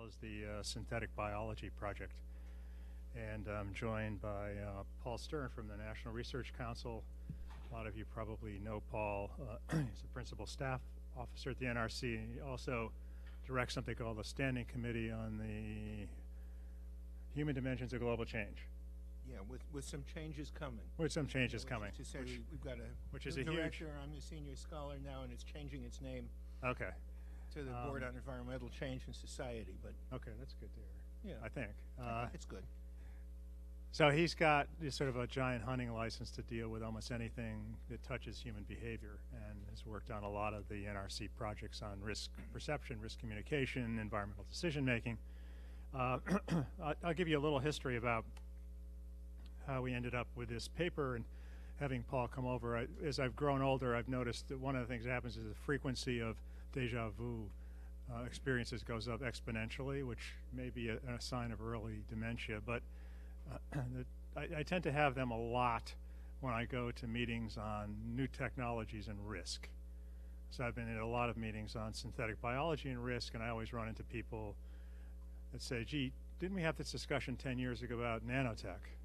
is the Synthetic Biology Project. And I'm joined by Paul Stern from the National Research Council. A lot of you probably know Paul. He's a principal staff officer at the NRC. And he also directs something called the Standing Committee on the Human Dimensions of Global Change. Yeah, with some changes coming. With some changes coming. To say we've got which a is a director. huge. I'm the senior scholar now, and it's changing its name. Okay. To the Board on Environmental Change in Society, but okay, that's good to hear. yeah, I think it's good. So he's got sort of a giant hunting license to deal with almost anything that touches human behavior, and has worked on a lot of the NRC projects on risk perception, risk communication, environmental decision making. I'll give you a little history about how we ended up with this paper and having Paul come over. As I've grown older, I've noticed that one of the things that happens is the frequency of deja vu experiences goes up exponentially, which may be a sign of early dementia, but I tend to have them a lot when I go to meetings on new technologies and risk. So I've been in a lot of meetings on synthetic biology and risk, and I always run into people that say, gee, didn't we have this discussion 10 years ago about nanotech?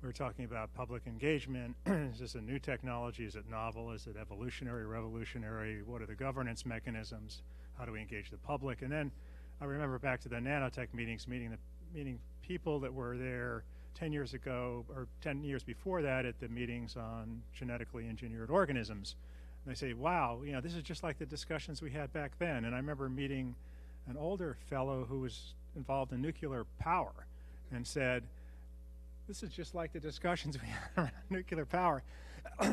We were talking about public engagement. Is this a new technology? Is it novel? Is it evolutionary, revolutionary? What are the governance mechanisms? How do we engage the public? And then I remember back to the nanotech meetings, meeting people that were there 10 years ago or 10 years before that at the meetings on genetically engineered organisms. And they say, wow, you know, this is just like the discussions we had back then. And I remember meeting an older fellow who was involved in nuclear power and said, this is just like the discussions we had around nuclear power.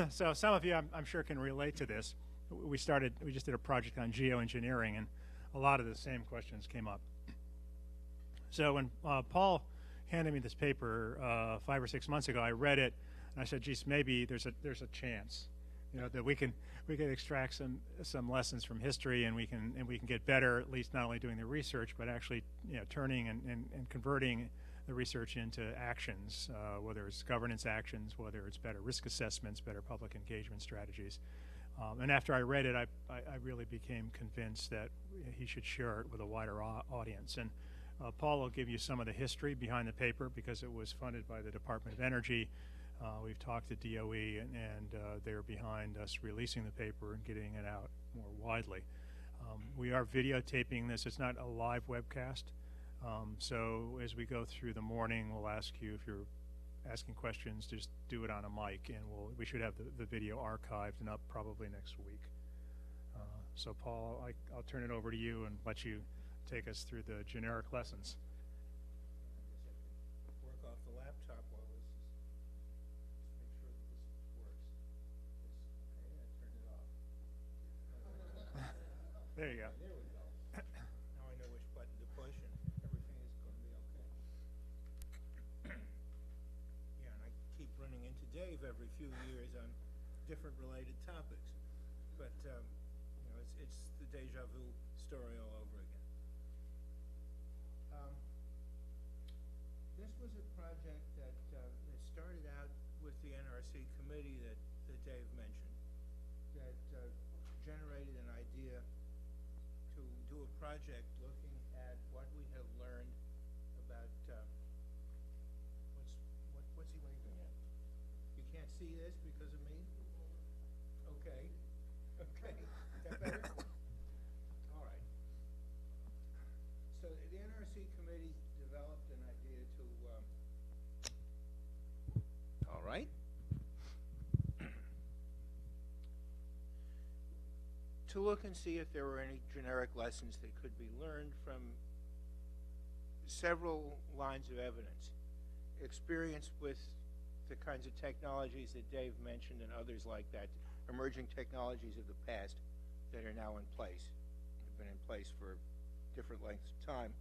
So some of you, I'm sure, can relate to this. We just did a project on geoengineering, and a lot of the same questions came up. So when Paul handed me this paper 5 or 6 months ago, I read it, and I said, geez, maybe there's a chance, you know, that we can extract some lessons from history, and we can get better, at least not only doing the research, but actually, you know, turning and converting the research into actions, whether it's governance actions, whether it's better risk assessments, better public engagement strategies. And after I read it, I really became convinced that he should share it with a wider audience. And Paul will give you some of the history behind the paper because it was funded by the Department of Energy. We've talked to DOE, and they're behind us releasing the paper and getting it out more widely. We are videotaping this. It's not a live webcast. So as we go through the morning, we'll ask you, if you're asking questions, just do it on a mic, and we should have the video archived and up probably next week. So Paul, I'll turn it over to you and let you take us through the generic lessons. I guess I can work off the laptop while this is, just make sure that this works. Okay, I turned it off. There you go. There we go. Now I know which button to push, and everything is going to be okay. Yeah, and I keep running into Dave every few years on different related topics, but you know, it's the deja vu story all over again. This was a project that started out with the NRC committee that Dave mentioned, that generated an idea to do a project looking at what we have learned about what's he waving at? You can't see this because of me? Okay. Okay. Is that better? All right. So the NRC committee developed an idea to all right. To look and see if there were any generic lessons that could be learned from several lines of evidence. Experience with the kinds of technologies that Dave mentioned and others like that, emerging technologies of the past that are now in place, have been in place for different lengths of time.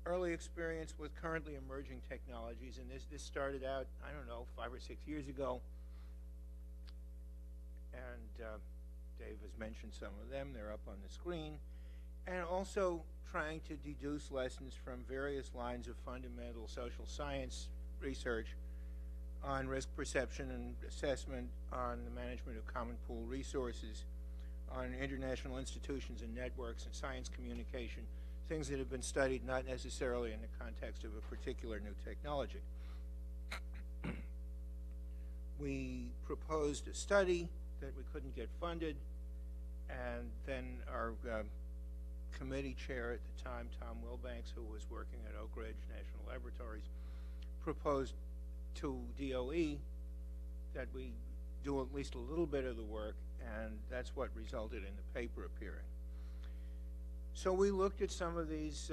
Early experience with currently emerging technologies, and this started out, I don't know, 5 or 6 years ago, and Dave has mentioned some of them. They're up on the screen. And also trying to deduce lessons from various lines of fundamental social science research on risk perception and assessment, on the management of common pool resources, on international institutions and networks and science communication, things that have been studied, not necessarily in the context of a particular new technology. We proposed a study that we couldn't get funded, and then our committee chair at the time, Tom Wilbanks, who was working at Oak Ridge National Laboratories, proposed to DOE that we do at least a little bit of the work, and that's what resulted in the paper appearing. So we looked at some of these.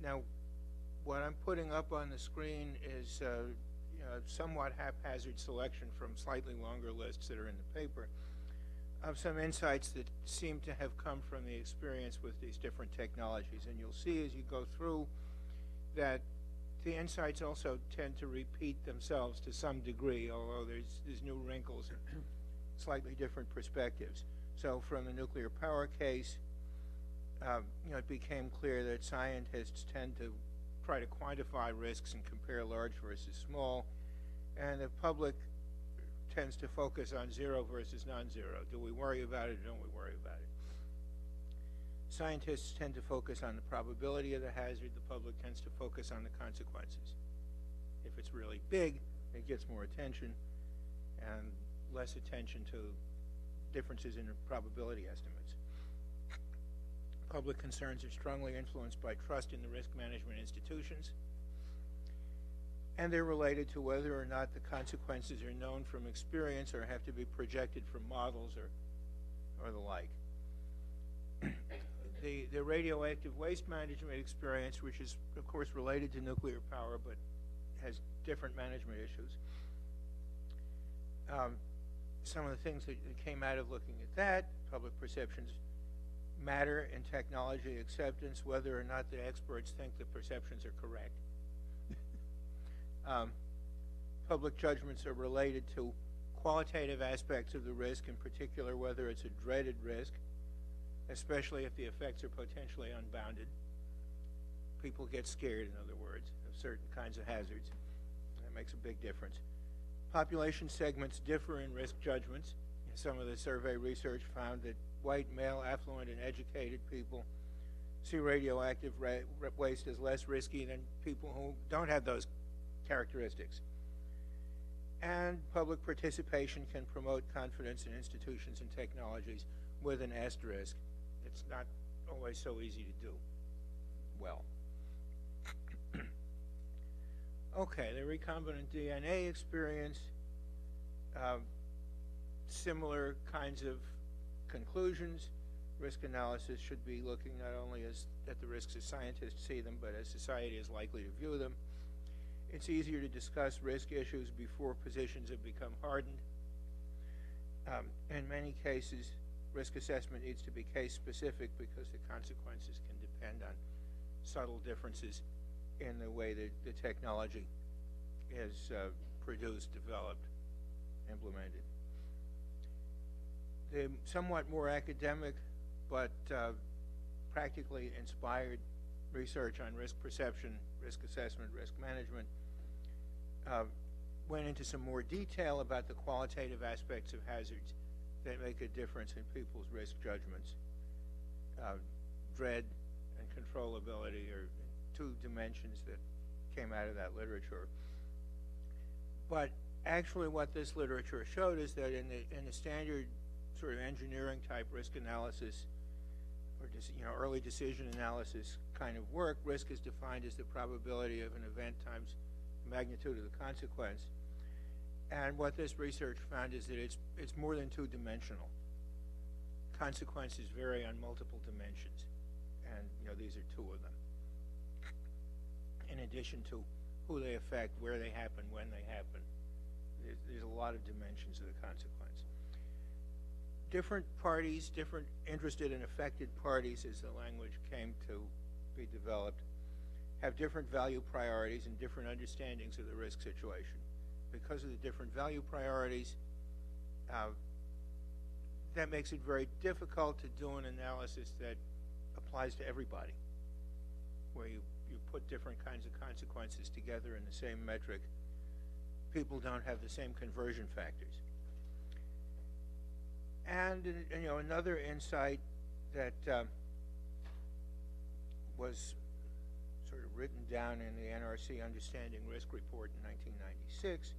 Now, what I'm putting up on the screen is somewhat haphazard selection from slightly longer lists that are in the paper of some insights that seem to have come from the experience with these different technologies. And you'll see as you go through that the insights also tend to repeat themselves to some degree, although there's new wrinkles and slightly different perspectives. So from the nuclear power case, it became clear that scientists tend to try to quantify risks and compare large versus small, and the public tends to focus on zero versus non-zero. Do we worry about it or don't we worry about it? Scientists tend to focus on the probability of the hazard. The public tends to focus on the consequences. If it's really big, it gets more attention and less attention to differences in the probability estimates. Public concerns are strongly influenced by trust in the risk management institutions, and they're related to whether or not the consequences are known from experience or have to be projected from models or the like. The radioactive waste management experience, which is of course related to nuclear power but has different management issues. Some of the things that came out of looking at that, public perceptions matter in technology acceptance, whether or not the experts think the perceptions are correct. Public judgments are related to qualitative aspects of the risk, in particular whether it's a dreaded risk, especially if the effects are potentially unbounded. People get scared, in other words, of certain kinds of hazards. That makes a big difference. Population segments differ in risk judgments. Some of the survey research found that white, male, affluent, and educated people see radioactive waste as less risky than people who don't have those characteristics. And public participation can promote confidence in institutions and technologies with an asterisk. It's not always so easy to do well. Okay, the recombinant DNA experience, similar kinds of conclusions. Risk analysis should be looking not only at the risks as scientists see them, but as society is likely to view them. It's easier to discuss risk issues before positions have become hardened. In many cases, risk assessment needs to be case-specific because the consequences can depend on subtle differences in the way that the technology is produced, developed, implemented. The somewhat more academic but practically inspired research on risk perception, risk assessment, risk management went into some more detail about the qualitative aspects of hazards that make a difference in people's risk judgments. Dread and controllability are two dimensions that came out of that literature. But actually what this literature showed is that in the standard sort of engineering type risk analysis or early decision analysis kind of work, risk is defined as the probability of an event times magnitude of the consequence. And what this research found is that it's more than two-dimensional. Consequences vary on multiple dimensions, and these are two of them. In addition to who they affect, where they happen, when they happen, there's a lot of dimensions of the consequence. Different parties, different interested and affected parties, as the language came to be developed, have different value priorities and different understandings of the risk situation. Because of the different value priorities, that makes it very difficult to do an analysis that applies to everybody, where you put different kinds of consequences together in the same metric. People don't have the same conversion factors. And another insight that was sort of written down in the NRC Understanding Risk Report in 1996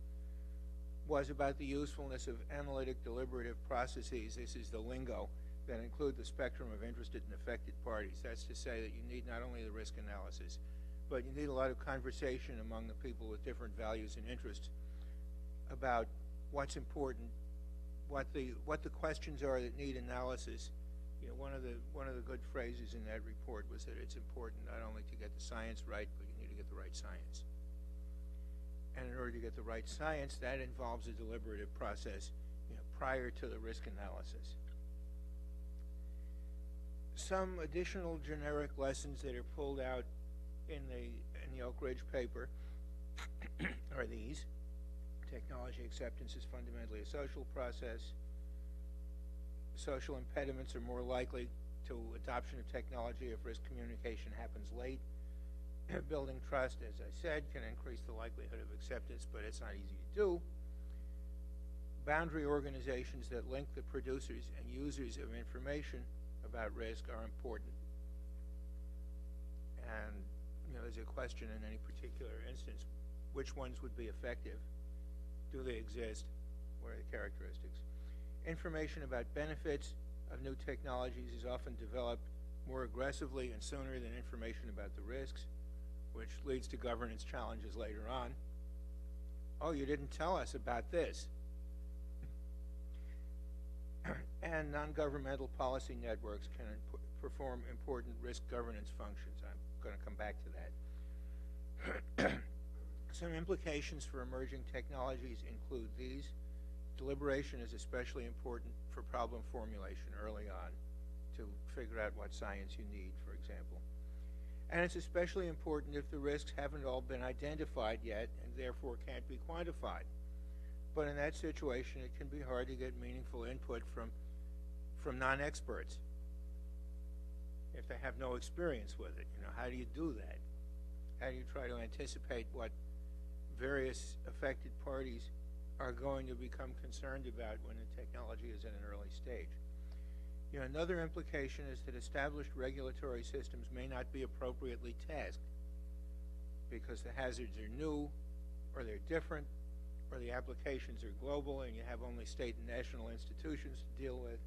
was about the usefulness of analytic deliberative processes. This is the lingo that include the spectrum of interested and affected parties. That's to say that you need not only the risk analysis, but you need a lot of conversation among the people with different values and interests about what's important, what the questions are that need analysis. You know, one of the good phrases in that report was that it's important not only to get the science right, but you need to get the right science. And in order to get the right science, that involves a deliberative process, you know, prior to the risk analysis. Some additional generic lessons that are pulled out in the Oak Ridge paper are these. Technology acceptance is fundamentally a social process. Social impediments are more likely to adoption of technology if risk communication happens late. Building trust, as I said, can increase the likelihood of acceptance, but it's not easy to do. Boundary organizations that link the producers and users of information about risk are important. And you know, there's a question in any particular instance, which ones would be effective? Do they exist? What are the characteristics? Information about benefits of new technologies is often developed more aggressively and sooner than information about the risks, which leads to governance challenges later on. Oh, you didn't tell us about this. And non-governmental policy networks can perform important risk governance functions. I'm going to come back to that. Some implications for emerging technologies include these. Deliberation is especially important for problem formulation early on to figure out what science you need, for example. And it's especially important if the risks haven't all been identified yet and therefore can't be quantified. But in that situation, it can be hard to get meaningful input from non-experts if they have no experience with it. You know, how do you do that? How do you try to anticipate what various affected parties are going to become concerned about when the technology is in an early stage? You know, another implication is that established regulatory systems may not be appropriately tasked because the hazards are new, or they're different, or the applications are global and you have only state and national institutions to deal with.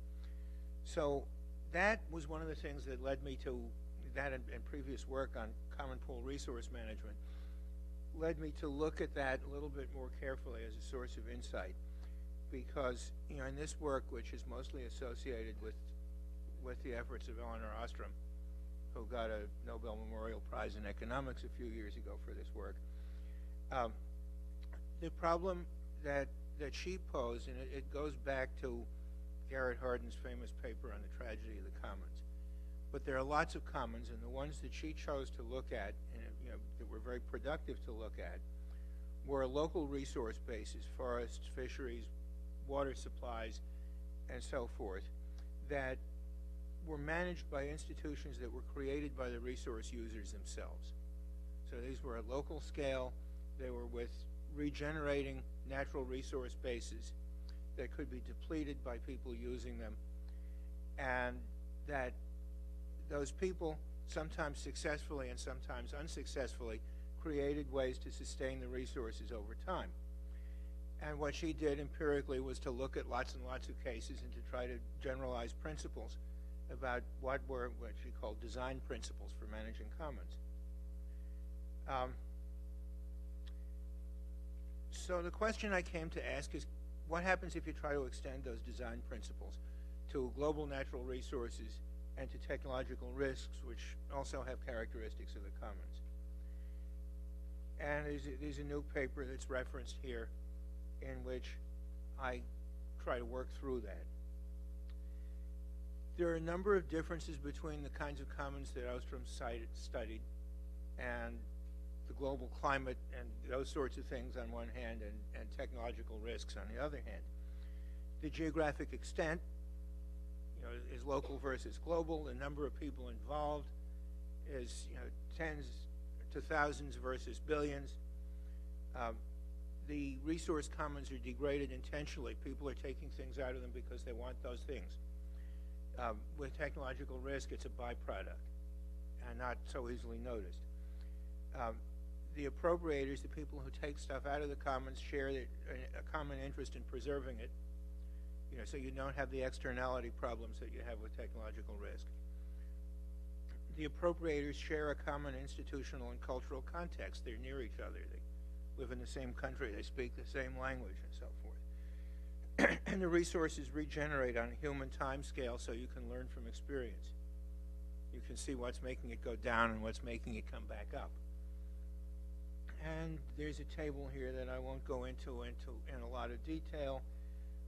So that was one of the things that led me to that, and previous work on Common Pool resource management led me to look at that a little bit more carefully as a source of insight, because you know, in this work, which is mostly associated with the efforts of Elinor Ostrom, who got a Nobel Memorial Prize in Economics a few years ago for this work, the problem that she posed, and it goes back to Garrett Hardin's famous paper on the tragedy of the commons. But there are lots of commons, and the ones that she chose to look at, and you know, that were very productive to look at, were local resource bases, forests, fisheries, water supplies, and so forth, that were managed by institutions that were created by the resource users themselves. So these were at local scale. They were with regenerating natural resource bases that could be depleted by people using them, and that those people, sometimes successfully and sometimes unsuccessfully, created ways to sustain the resources over time. And what she did empirically was to look at lots and lots of cases and to try to generalize principles about what were what she called design principles for managing commons. So the question I came to ask is, what happens if you try to extend those design principles to global natural resources and to technological risks, which also have characteristics of the commons? And there's a new paper that's referenced here in which I try to work through that. There are a number of differences between the kinds of commons that Ostrom studied and the global climate and those sorts of things on one hand, and technological risks on the other hand. The geographic extent, you know, is local versus global. The number of people involved is, you know, tens to thousands versus billions. The resource commons are degraded intentionally. People are taking things out of them because they want those things. With technological risk, it's a byproduct. and not so easily noticed. The appropriators, the people who take stuff out of the commons, share a common interest in preserving it, so you don't have the externality problems that you have with technological risk. The appropriators share a common institutional and cultural context. They're near each other. They live in the same country. They speak the same language and so forth. And the resources regenerate on a human time scale so you can learn from experience. You can see what's making it go down and what's making it come back up. And there's a table here that I won't go into in a lot of detail,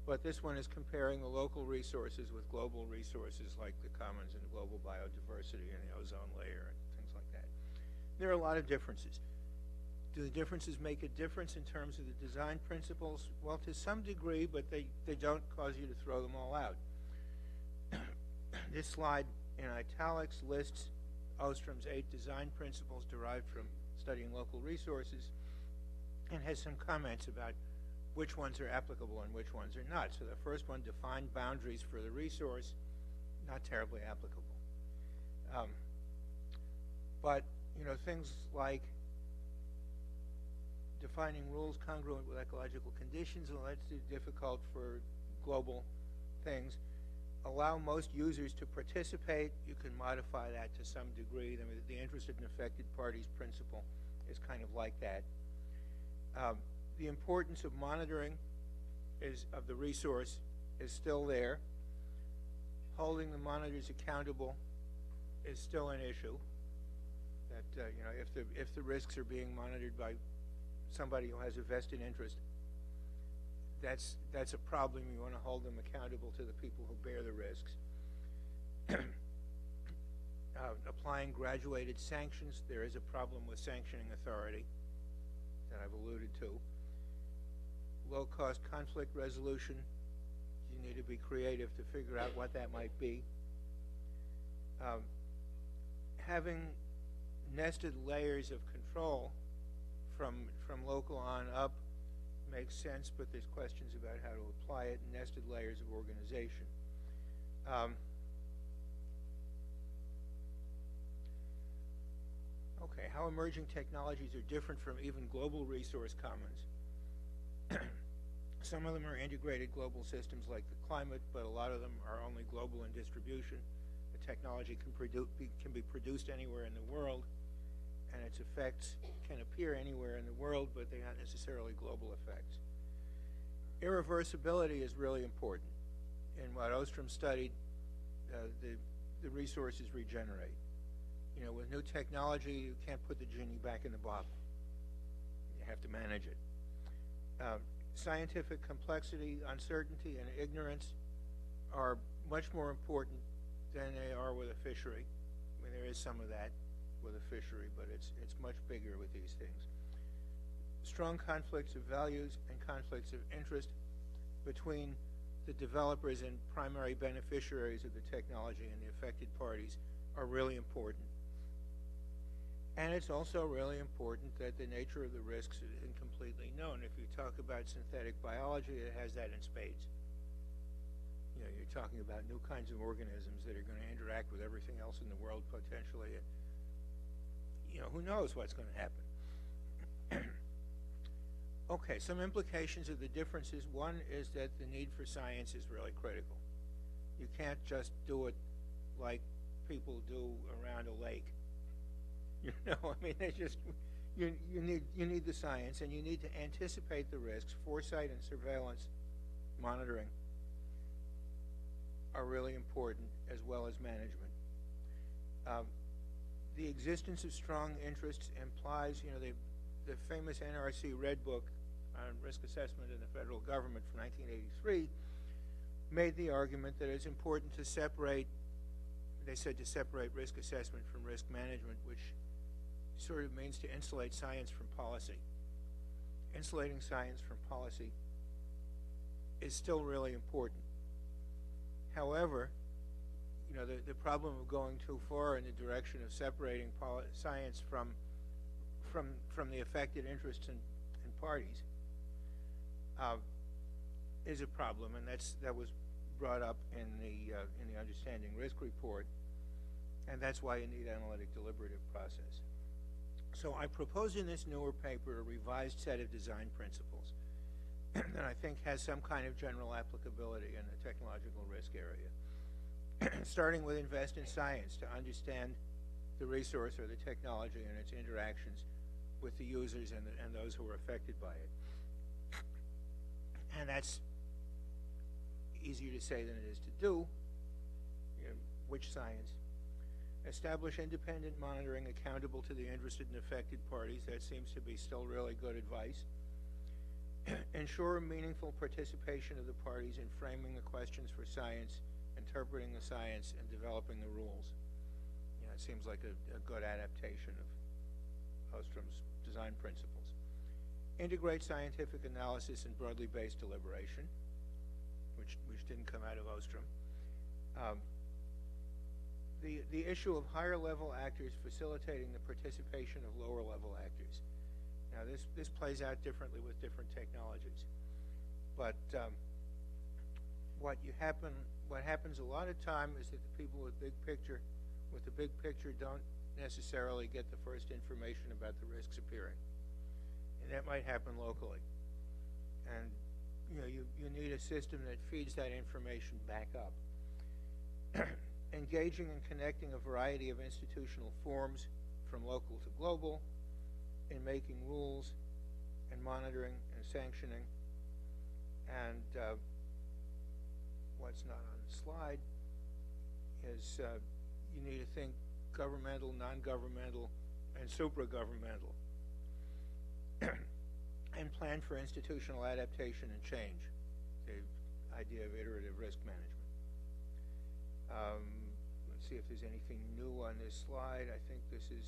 but this one is comparing the local resources with global resources like the commons and global biodiversity and the ozone layer and things like that. There are a lot of differences. Do the differences make a difference in terms of the design principles? Well, to some degree, but they don't cause you to throw them all out. This slide in italics lists Ostrom's 8 design principles derived from studying local resources and has some comments about which ones are applicable and which ones are not. So the first one, define boundaries for the resource, not terribly applicable. But things like defining rules congruent with ecological conditions, well, that's too difficult for global things. Allow most users to participate. You can modify that to some degree. I mean, the interested and affected parties principle is kind of like that. The importance of monitoring of the resource is still there. Holding the monitors accountable is still an issue. That if the risks are being monitored by somebody who has a vested interest, that's a problem. You want to hold them accountable to the people who bear the risks. Applying graduated sanctions, there is a problem with sanctioning authority that I've alluded to. Low-cost conflict resolution, you need to be creative to figure out what that might be. Having nested layers of control from local on up makes sense, but there's questions about how to apply it. Nested layers of organization. Okay, how emerging technologies are different from even global resource commons. Some of them are integrated global systems like the climate, but a lot of them are only global in distribution. The technology can be produced anywhere in the world, and its effects can appear anywhere in the world, but they're not necessarily global effects. Irreversibility is really important. In what Ostrom studied, the resources regenerate. With new technology, you can't put the genie back in the bottle. You have to manage it. Scientific complexity, uncertainty, and ignorance are much more important than they are with a fishery. I mean, there is some of that with a fishery, but it's much bigger with these things. Strong conflicts of values and conflicts of interest between the developers and primary beneficiaries of the technology and the affected parties are really important. And it's also really important that the nature of the risks isn't completely known. If you talk about synthetic biology, it has that in spades. You're talking about new kinds of organisms that are going to interact with everything else in the world potentially. Who knows what's going to happen. Okay, some implications of the differences. One is that the need for science is really critical. You can't just do it like people do around a lake. You need the science, and you need to anticipate the risks. Foresight and surveillance monitoring are really important, as well as management. The existence of strong interests implies, the famous NRC Red Book on risk assessment in the federal government from 1983 made the argument that it's important to separate, they said to separate risk assessment from risk management, which sort of means to insulate science from policy. Insulating science from policy is still really important. However, the problem of going too far in the direction of separating science from the affected interests and parties is a problem, and that was brought up in the Understanding Risk report. And that's why you need analytic deliberative process. So I propose in this newer paper a revised set of design principles that I think has some kind of general applicability in the technological risk area. Starting with invest in science to understand the resource or the technology and its interactions with the users and those who are affected by it. And that's easier to say than it is to do. You know, which science? Establish independent monitoring accountable to the interested and affected parties. That seems to be still really good advice. Ensure meaningful participation of the parties in framing the questions for science, interpreting the science, and developing the rules. You know, it seems like a good adaptation of Ostrom's design principles. Integrate scientific analysis and broadly based deliberation, which didn't come out of Ostrom. The issue of higher level actors facilitating the participation of lower level actors. Now this plays out differently with different technologies, but what happens a lot of time is that the people with the big picture don't necessarily get the first information about the risks appearing, and that might happen locally. And you know, you need a system that feeds that information back up. Engaging and connecting a variety of institutional forms from local to global in making rules and monitoring and sanctioning. And what's not on the slide is you need to think governmental, non-governmental, and supra-governmental, and plan for institutional adaptation and change, the idea of iterative risk management. Let's see if there's anything new on this slide. I think this is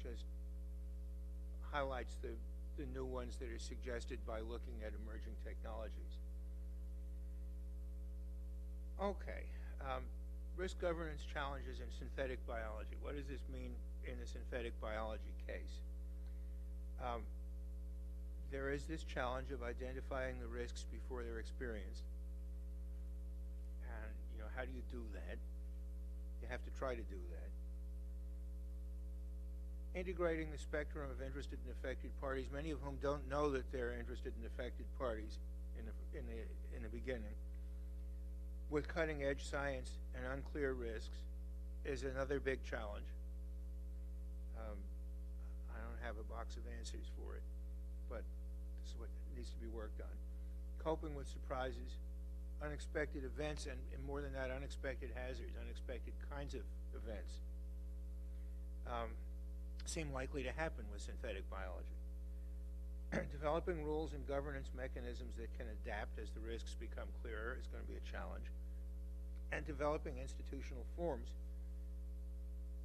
just highlights the new ones that are suggested by looking at emerging technologies. Okay, risk governance challenges in synthetic biology. What does this mean in the synthetic biology case? There is this challenge of identifying the risks before they're experienced. And, you know, how do you do that? You have to try to do that. Integrating the spectrum of interested and affected parties, many of whom don't know that they're interested and affected parties in the beginning, with cutting-edge science and unclear risks is another big challenge. I don't have a box of answers for it, but this is what needs to be worked on. Coping with surprises, unexpected events, and more than that, unexpected hazards, unexpected kinds of events seem likely to happen with synthetic biology. Developing rules and governance mechanisms that can adapt as the risks become clearer is going to be a challenge. And developing institutional forms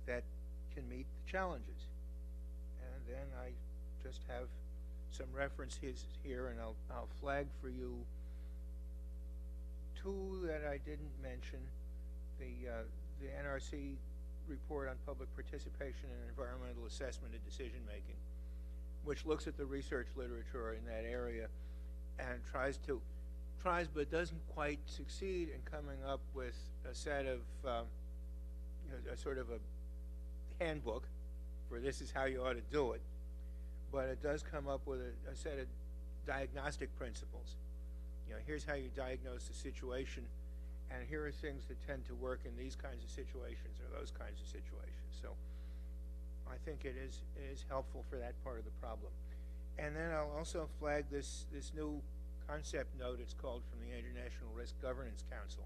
that can meet the challenges. And then I just have some references here, and I'll flag for you two that I didn't mention. The NRC report on public participation in environmental assessment and decision making, which looks at the research literature in that area and tries but doesn't quite succeed in coming up with a set of a sort of a handbook for this is how you ought to do it, but it does come up with a set of diagnostic principles. You know, here's how you diagnose the situation, and here are things that tend to work in these kinds of situations or those kinds of situations. So I think it is helpful for that part of the problem. And then I'll also flag this new concept note, it's called, from the International Risk Governance Council,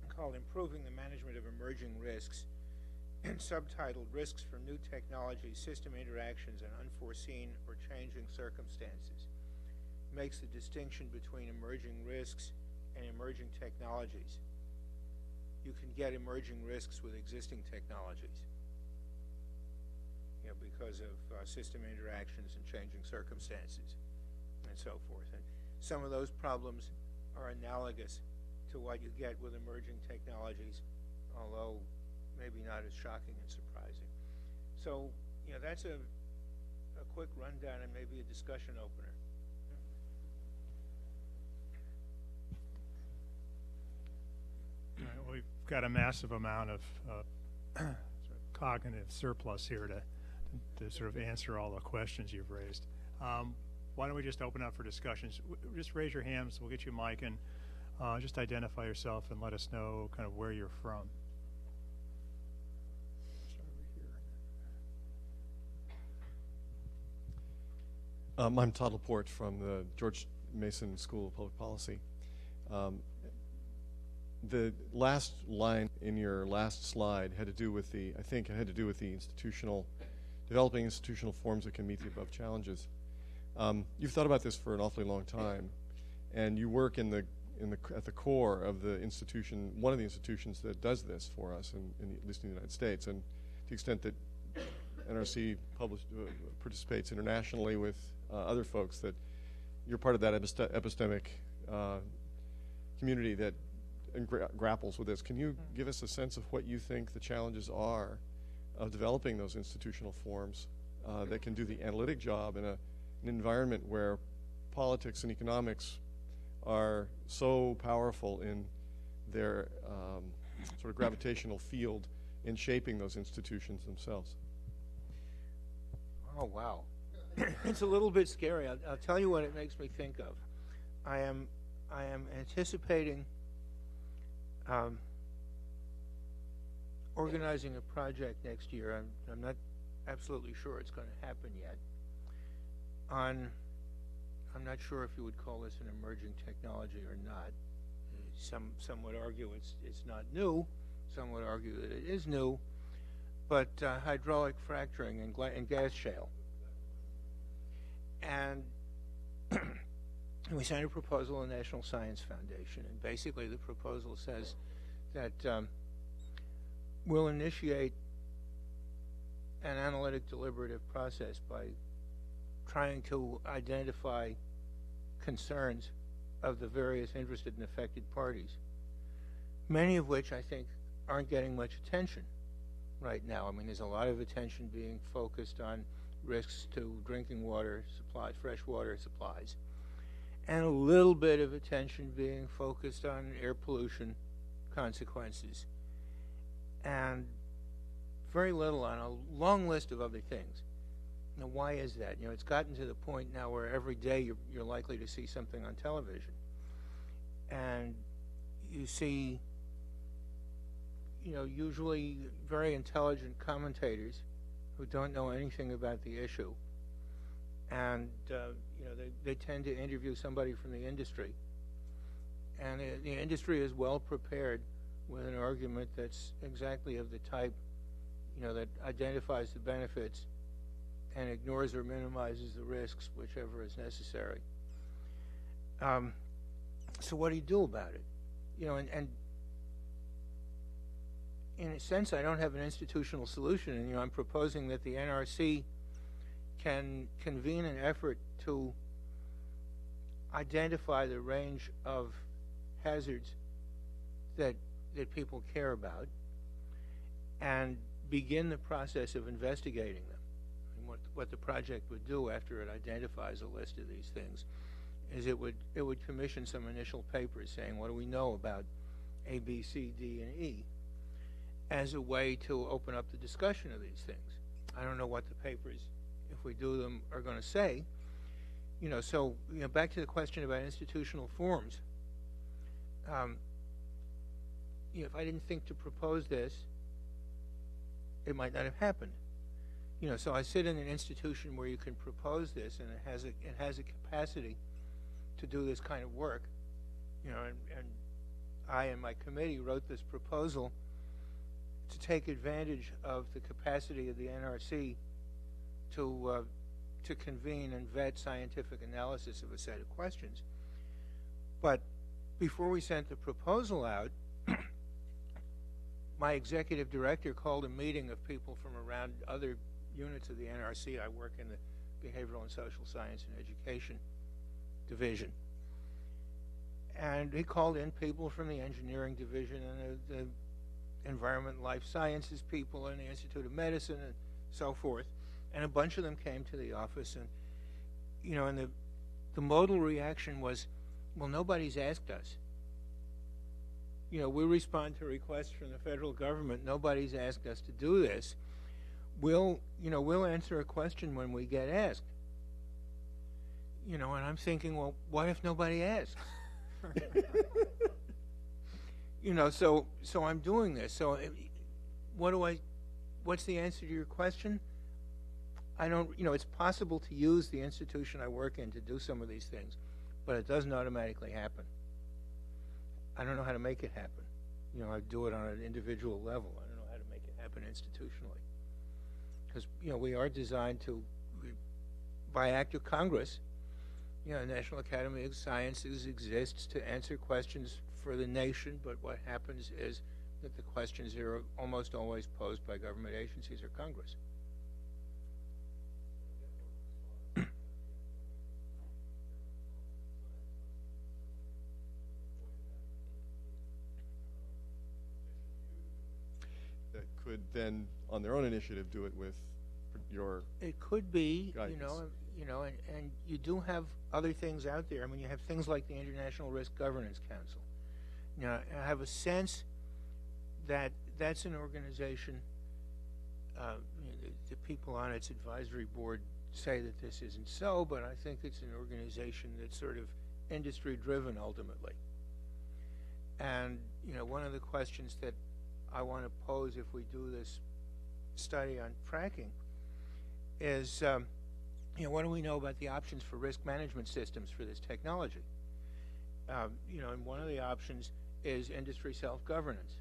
called Improving the Management of Emerging Risks, and subtitled Risks from New Technologies, System Interactions, and Unforeseen or Changing Circumstances. Makes the distinction between emerging risks and emerging technologies. You can get emerging risks with existing technologies, you know, because of system interactions and changing circumstances and so forth. And some of those problems are analogous to what you get with emerging technologies, although maybe not as shocking and surprising. So, you know, that's a quick rundown and maybe a discussion opener. All right, well, we've got a massive amount of sort of cognitive surplus here to sort of answer all the questions you've raised. Why don't we just open up for discussions? Just raise your hands. We'll get you a mic, and just identify yourself and let us know kind of where you're from. Start over here. I'm Todd Laporte from the George Mason School of Public Policy. The last line in your last slide had to do with the, I think it had to do with the developing institutional forms that can meet the above challenges. You've thought about this for an awfully long time, and you work at the core of the institution, one of the institutions that does this for us, at least in the United States, and to the extent that NRC participates internationally with other folks, that you're part of that epistemic community that grapples with this. Can you give us a sense of what you think the challenges are of developing those institutional forms that can do the analytic job in an environment where politics and economics are so powerful in their sort of gravitational field in shaping those institutions themselves? Oh, wow. It's a little bit scary. I'll tell you what it makes me think of. I am anticipating organizing a project next year. I'm not absolutely sure it's going to happen yet. I'm not sure if you would call this an emerging technology or not. Some would argue it's not new. Some would argue that it is new. But hydraulic fracturing and gas shale. And we sent a proposal to the National Science Foundation, and basically the proposal says that we'll initiate an analytic deliberative process by trying to identify concerns of the various interested and affected parties, many of which I think aren't getting much attention right now. I mean, there's a lot of attention being focused on risks to drinking water supplies, fresh water supplies, and a little bit of attention being focused on air pollution consequences, and very little on a long list of other things. Now, why is that? You know, it's gotten to the point now where every day you're likely to see something on television, and you see, you know, usually very intelligent commentators who don't know anything about the issue, and you know, they tend to interview somebody from the industry, and the industry is well prepared with an argument that's exactly of the type, you know, that identifies the benefits and ignores or minimizes the risks, whichever is necessary. So what do you do about it? You know, and in a sense, I don't have an institutional solution, and you know, I'm proposing that the NRC can convene an effort to identify the range of hazards that people care about and begin the process of investigating them. And what the project would do after it identifies a list of these things is it would commission some initial papers saying, what do we know about A, B, C, D, and E, as a way to open up the discussion of these things. I don't know what the papers, if we do them, are going to say. You know, so you know, back to the question about institutional forms. You know, if I didn't think to propose this, it might not have happened. You know, so I sit in an institution where you can propose this, and it has a capacity to do this kind of work. You know, and I and my committee wrote this proposal to take advantage of the capacity of the NRC to convene and vet scientific analysis of a set of questions. But before we sent the proposal out, my executive director called a meeting of people from around other units of the NRC. I work in the Behavioral and Social Science and Education Division. And he called in people from the Engineering Division and the Environment and Life Sciences people and the Institute of Medicine and so forth. And a bunch of them came to the office, and you know, and the modal reaction was, well, nobody's asked us. we respond to requests from the federal government. Nobody's asked us to do this. We'll answer a question when we get asked. And I'm thinking, well, what if nobody asks? So I'm doing this. So what's the answer to your question? I don't, it's possible to use the institution I work in to do some of these things, but it doesn't automatically happen. I don't know how to make it happen. I do it on an individual level. I don't know how to make it happen institutionally. Because, we are designed to, by act of Congress, the National Academy of Sciences exists to answer questions for the nation, but what happens is that the questions are almost always posed by government agencies or Congress. That could then, on their own initiative, do it with your It could be, guidance. and you do have other things out there. I mean, you have things like the International Risk Governance Council. I have a sense that that's an organization, the people on its advisory board say that this isn't so, but I think it's an organization that's sort of industry-driven ultimately. And, one of the questions that I want to pose if we do this study on fracking is, what do we know about the options for risk management systems for this technology? And one of the options is industry self-governance.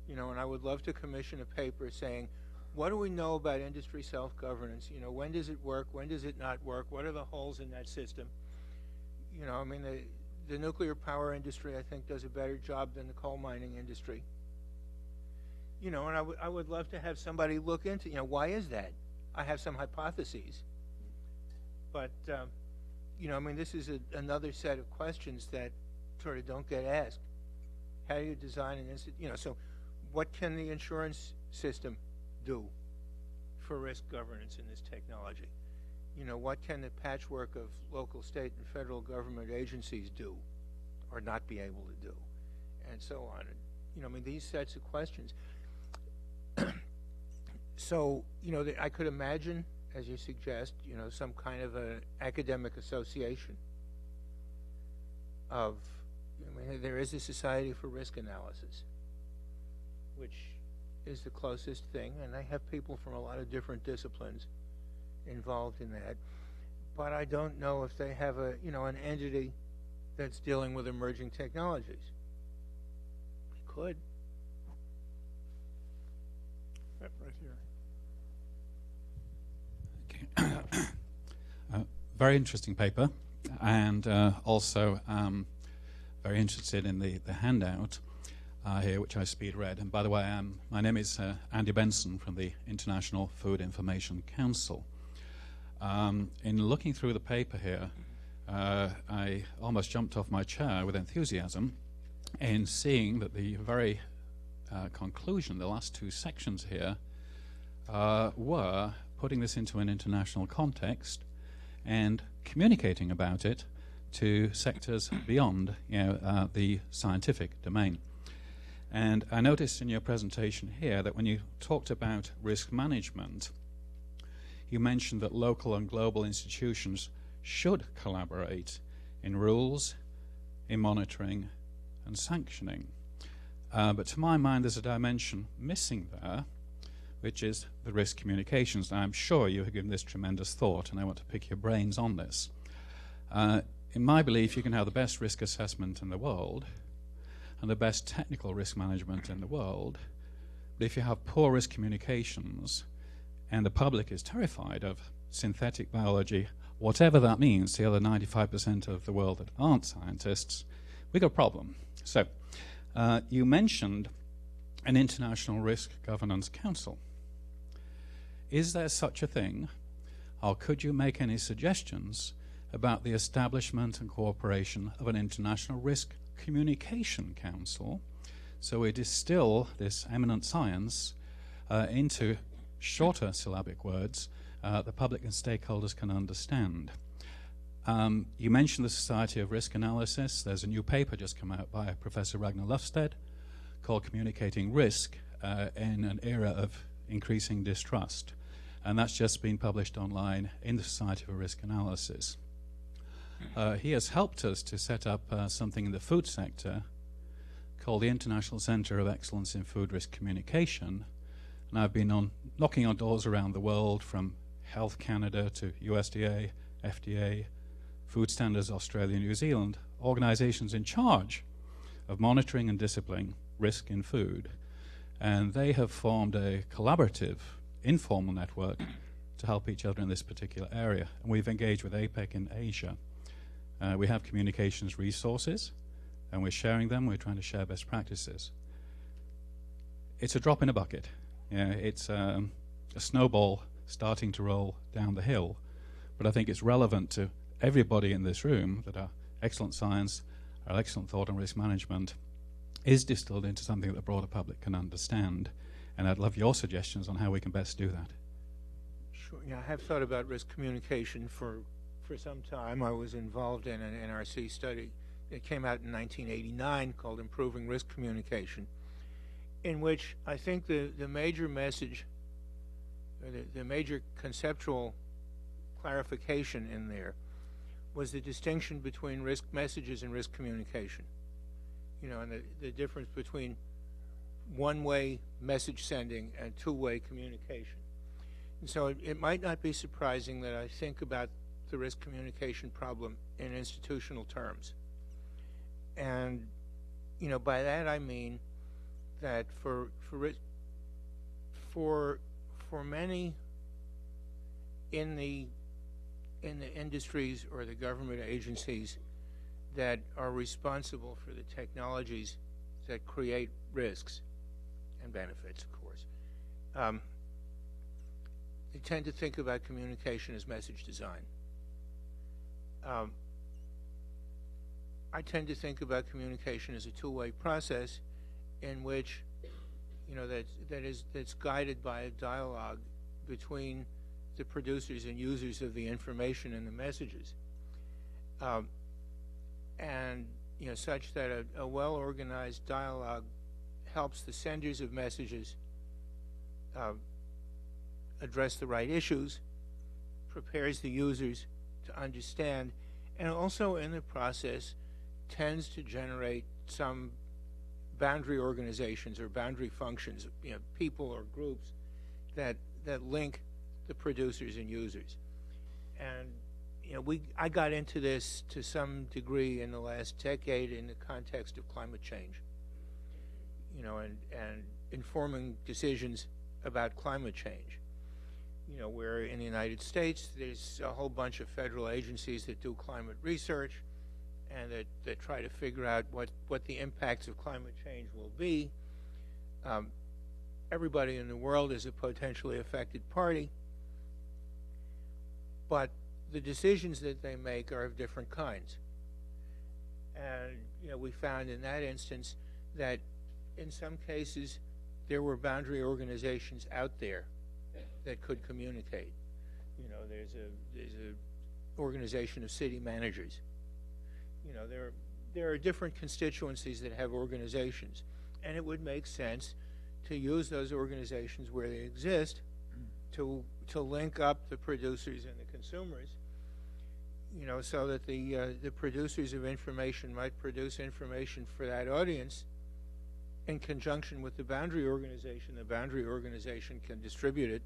And I would love to commission a paper saying, what do we know about industry self-governance? When does it work? When does it not work? What are the holes in that system? The nuclear power industry, I think, does a better job than the coal mining industry. And I would love to have somebody look into, why is that? I have some hypotheses. But, this is another set of questions that sort of don't get asked. How do you design an institute? So what can the insurance system do for risk governance in this technology? What can the patchwork of local, state, and federal government agencies do or not be able to do? And so on. And, these sets of questions. So, I could imagine, as you suggest, some kind of an academic association of, there is a Society for Risk Analysis, which is the closest thing, and they have people from a lot of different disciplines involved in that. But I don't know if they have an entity that's dealing with emerging technologies. They could. Yep, right here. Very interesting paper, and also very interested in the handout here, which I speed read. And by the way, my name is Andy Benson from the International Food Information Council. In looking through the paper here, I almost jumped off my chair with enthusiasm in seeing that the very conclusion, the last two sections here, were putting this into an international context and communicating about it to sectors beyond the scientific domain. And I noticed in your presentation here that when you talked about risk management, you mentioned that local and global institutions should collaborate in rules, in monitoring, and sanctioning. But to my mind, there's a dimension missing there, which is the risk communications. Now, I'm sure you have given this tremendous thought, and I want to pick your brains on this. In my belief, you can have the best risk assessment in the world and the best technical risk management in the world, but if you have poor risk communications and the public is terrified of synthetic biology, whatever that means to the other 95% of the world that aren't scientists, we've got a problem. So, you mentioned an International Risk Governance Council. Is there such a thing, or could you make any suggestions about the establishment and cooperation of an International Risk Communication Council, so we distill this eminent science into shorter syllabic words the public and stakeholders can understand? You mentioned the Society of Risk Analysis. There's a new paper just come out by Professor Ragnar Lufstedt called Communicating Risk in an Era of Increasing Distrust. And that's just been published online in the Society for Risk Analysis. He has helped us to set up something in the food sector called the International Center of Excellence in Food Risk Communication. And I've been knocking on doors around the world, from Health Canada to USDA, FDA, Food Standards Australia, New Zealand, organizations in charge of monitoring and disciplining risk in food. And they have formed a collaborative, informal network to help each other in this particular area. And we've engaged with APEC in Asia. We have communications resources, and we're sharing them. We're trying to share best practices. It's a drop in a bucket. It's a snowball starting to roll down the hill. But I think it's relevant to everybody in this room that our excellent science, our excellent thought on risk management is distilled into something that the broader public can understand. And I'd love your suggestions on how we can best do that. Sure. Yeah, I have thought about risk communication for some time. I was involved in an NRC study that came out in 1989 called Improving Risk Communication, in which I think the major message, or the major conceptual clarification in there was the distinction between risk messages and risk communication. And the difference between one-way message sending and two-way communication. And so it might not be surprising that I think about the risk communication problem in institutional terms. And, by that I mean that for many in the industries or the government agencies that are responsible for the technologies that create risks and benefits, of course, they tend to think about communication as message design. I tend to think about communication as a two-way process in which, that's guided by a dialogue between the producers and users of the information and the messages. And such that a well-organized dialogue helps the senders of messages address the right issues, prepares the users to understand, and also in the process tends to generate some boundary organizations or boundary functions, people or groups that link the producers and users. And I got into this to some degree in the last decade in the context of climate change, and informing decisions about climate change. Where in the United States there's a whole bunch of federal agencies that do climate research and that try to figure out what the impacts of climate change will be. Everybody in the world is a potentially affected party, but the decisions that they make are of different kinds. And we found in that instance that in some cases there were boundary organizations out there that could communicate. There's a organization of city managers. There are different constituencies that have organizations, and it would make sense to use those organizations where they exist to link up the producers and the consumers, so that the producers of information might produce information for that audience in conjunction with the boundary organization. The boundary organization can distribute it,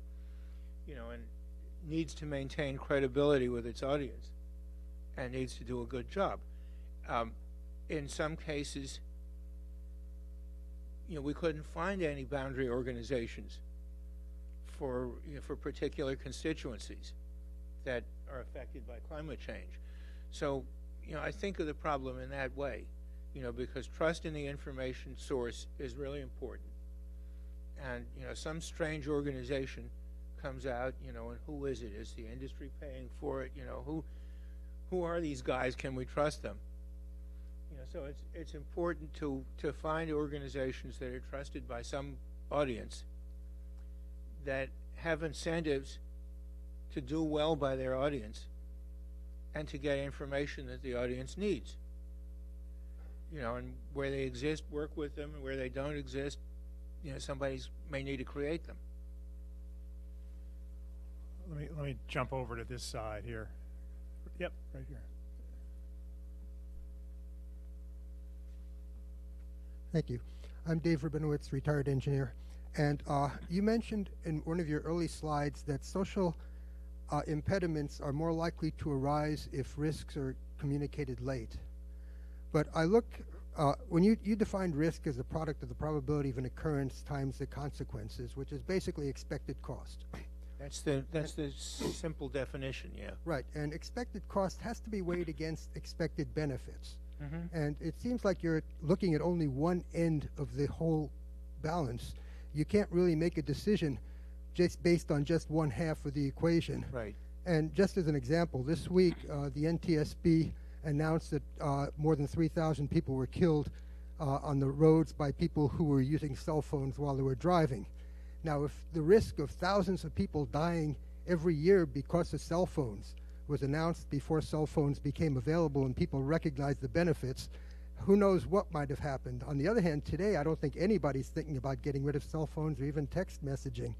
and needs to maintain credibility with its audience and needs to do a good job. In some cases, we couldn't find any boundary organizations for particular constituencies that are affected by climate change. So, I think of the problem in that way, because trust in the information source is really important. And, some strange organization comes out, and who is it? Is the industry paying for it? Who are these guys? Can we trust them? So it's important to find organizations that are trusted by some audience, that have incentives to do well by their audience, and to get information that the audience needs. You know, and where they exist, work with them, and where they don't exist, you know, somebody may need to create them. Let me jump over to this side here. Yep, right here. Thank you. I'm Dave Rabinowitz, retired engineer. And you mentioned in one of your early slides that social impediments are more likely to arise if risks are communicated late. But I look, when you defined risk as a product of the probability of an occurrence times the consequences, which is basically expected cost. That's the simple definition, yeah. Right, and expected cost has to be weighed against expected benefits. Mm-hmm. And it seems like you're looking at only one end of the whole balance. You can't really make a decision just based on just one half of the equation. Right. And just as an example, this week the NTSB announced that more than 3,000 people were killed on the roads by people who were using cell phones while they were driving. Now, if the risk of thousands of people dying every year because of cell phones was announced before cell phones became available and people recognized the benefits, who knows what might have happened. On the other hand, today I don't think anybody's thinking about getting rid of cell phones or even text messaging.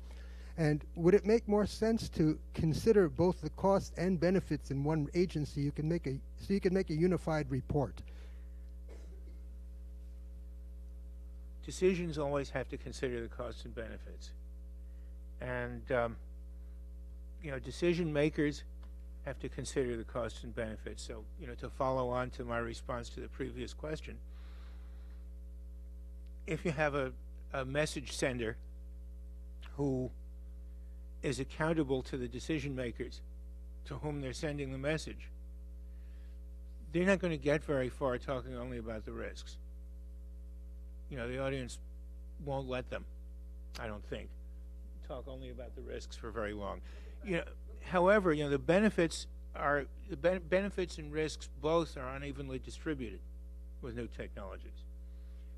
And would it make more sense to consider both the cost and benefits in one agency? You can make a unified report. Decisions always have to consider the costs and benefits. And, you know, decision makers have to consider the costs and benefits. So, you know, to follow on to my response to the previous question, if you have a message sender who is accountable to the decision makers to whom they're sending the message, they're not going to get very far talking only about the risks. You know, the audience won't let them, I don't think, talk only about the risks for very long. You know, however, you know, the benefits and risks both are unevenly distributed with new technologies.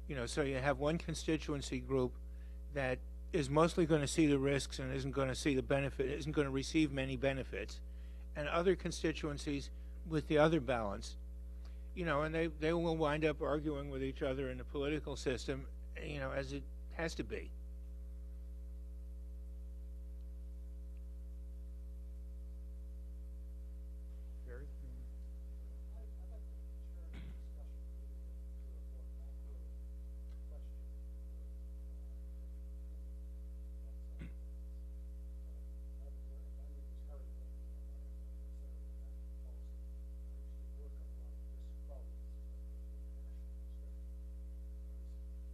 You know, so you have one constituency group that is mostly going to see the risks and isn't going to see the benefit, isn't going to receive many benefits, and other constituencies with the other balance. You know, and they will wind up arguing with each other in the political system, you know, as it has to be.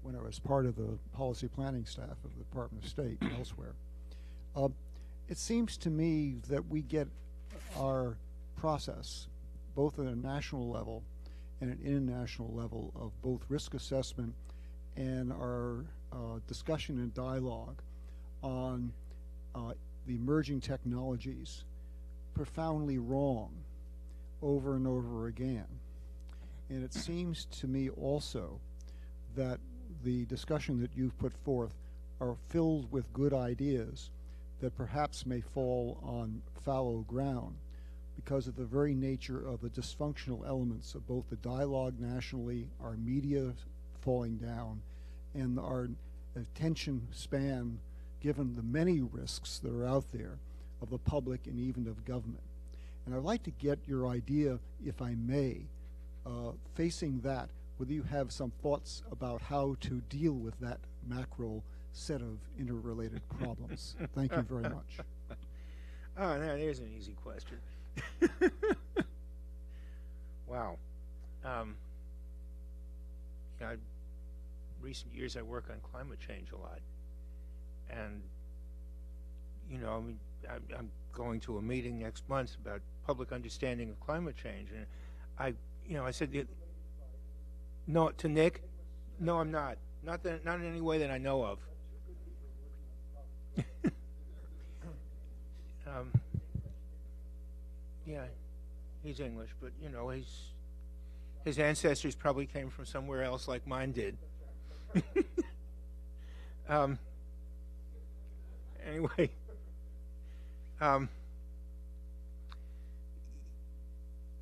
When I was part of the policy planning staff of the Department of State and elsewhere. It seems to me that we get our process, both at a national level and an international level, of both risk assessment and our discussion and dialogue on the emerging technologies profoundly wrong over and over again. And it seems to me also that the discussion that you've put forth are filled with good ideas that perhaps may fall on fallow ground because of the very nature of the dysfunctional elements of both the dialogue nationally, our media falling down, and our attention span, given the many risks that are out there, of the public and even of government. And I'd like to get your idea, if I may, facing that, whether you have some thoughts about how to deal with that macro set of interrelated problems. Thank you very much. Oh, now there's an easy question. Wow. You know, recent years I work on climate change a lot. And, you know, I mean, I'm going to a meeting next month about public understanding of climate change. And I said, no, to Nick? No, I'm not. Not in any way that I know of. Yeah, he's English, but you know, his ancestors probably came from somewhere else, like mine did. Anyway,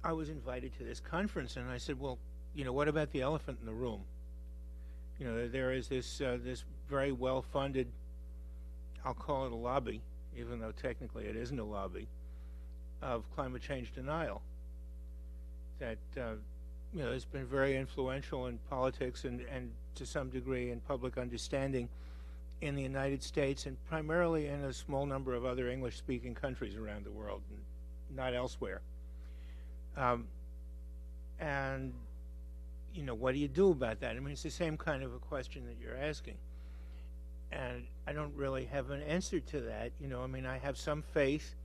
I was invited to this conference, and I said, well, what about the elephant in the room? There is this very well-funded, I'll call it a lobby, even though technically it isn't a lobby, of climate change denial that has been very influential in politics and to some degree in public understanding in the United States and primarily in a small number of other English-speaking countries around the world, not elsewhere. And what do you do about that? I mean, it's the same kind of a question that you're asking. And I don't really have an answer to that. I mean, I have some faith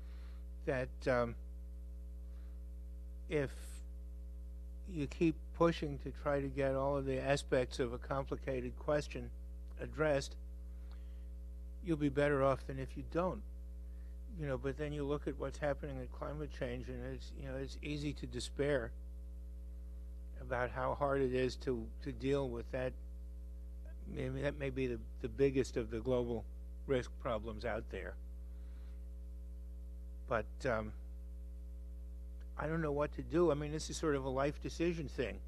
that if you keep pushing to try to get all of the aspects of a complicated question addressed, you'll be better off than if you don't. But then you look at what's happening in climate change, and it's easy to despair about how hard it is to deal with that. Maybe that may be the biggest of the global risk problems out there. But I don't know what to do. I mean, this is sort of a life decision thing.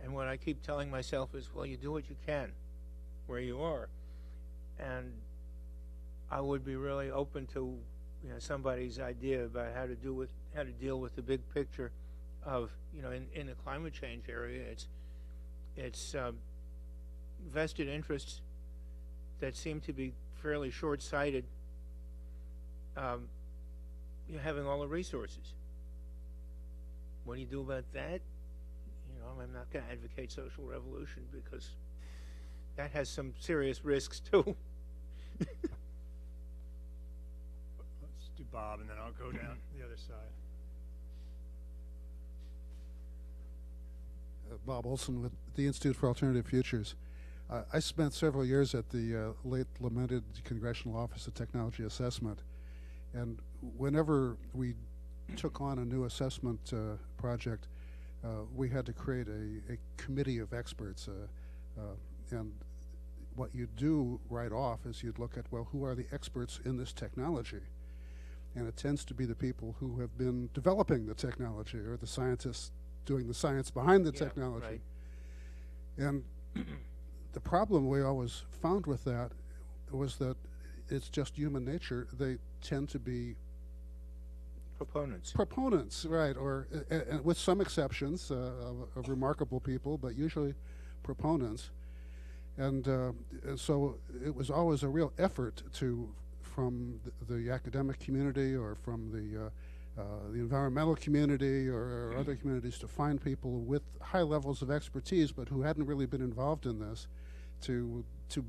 And what I keep telling myself is, well, you do what you can where you are. And I would be really open to somebody's idea about how to deal with the big picture of in the climate change area. It's vested interests that seem to be fairly short-sighted. Having all the resources. What do you do about that? I'm not going to advocate social revolution because that has some serious risks too. Let's do Bob, and then I'll go down the other side. Bob Olson with the Institute for Alternative Futures. I spent several years at the late lamented Congressional Office of Technology Assessment, and whenever we took on a new assessment project, we had to create a committee of experts, and what you'd do right off is you'd look at, well, who are the experts in this technology? And it tends to be the people who have been developing the technology or the scientists doing the science behind the technology. Right. And the problem we always found with that was that it's just human nature. They tend to be proponents, right, or with some exceptions of remarkable people, but usually proponents. And so it was always a real effort from the academic community or from the environmental community or other communities to find people with high levels of expertise but who hadn't really been involved in this to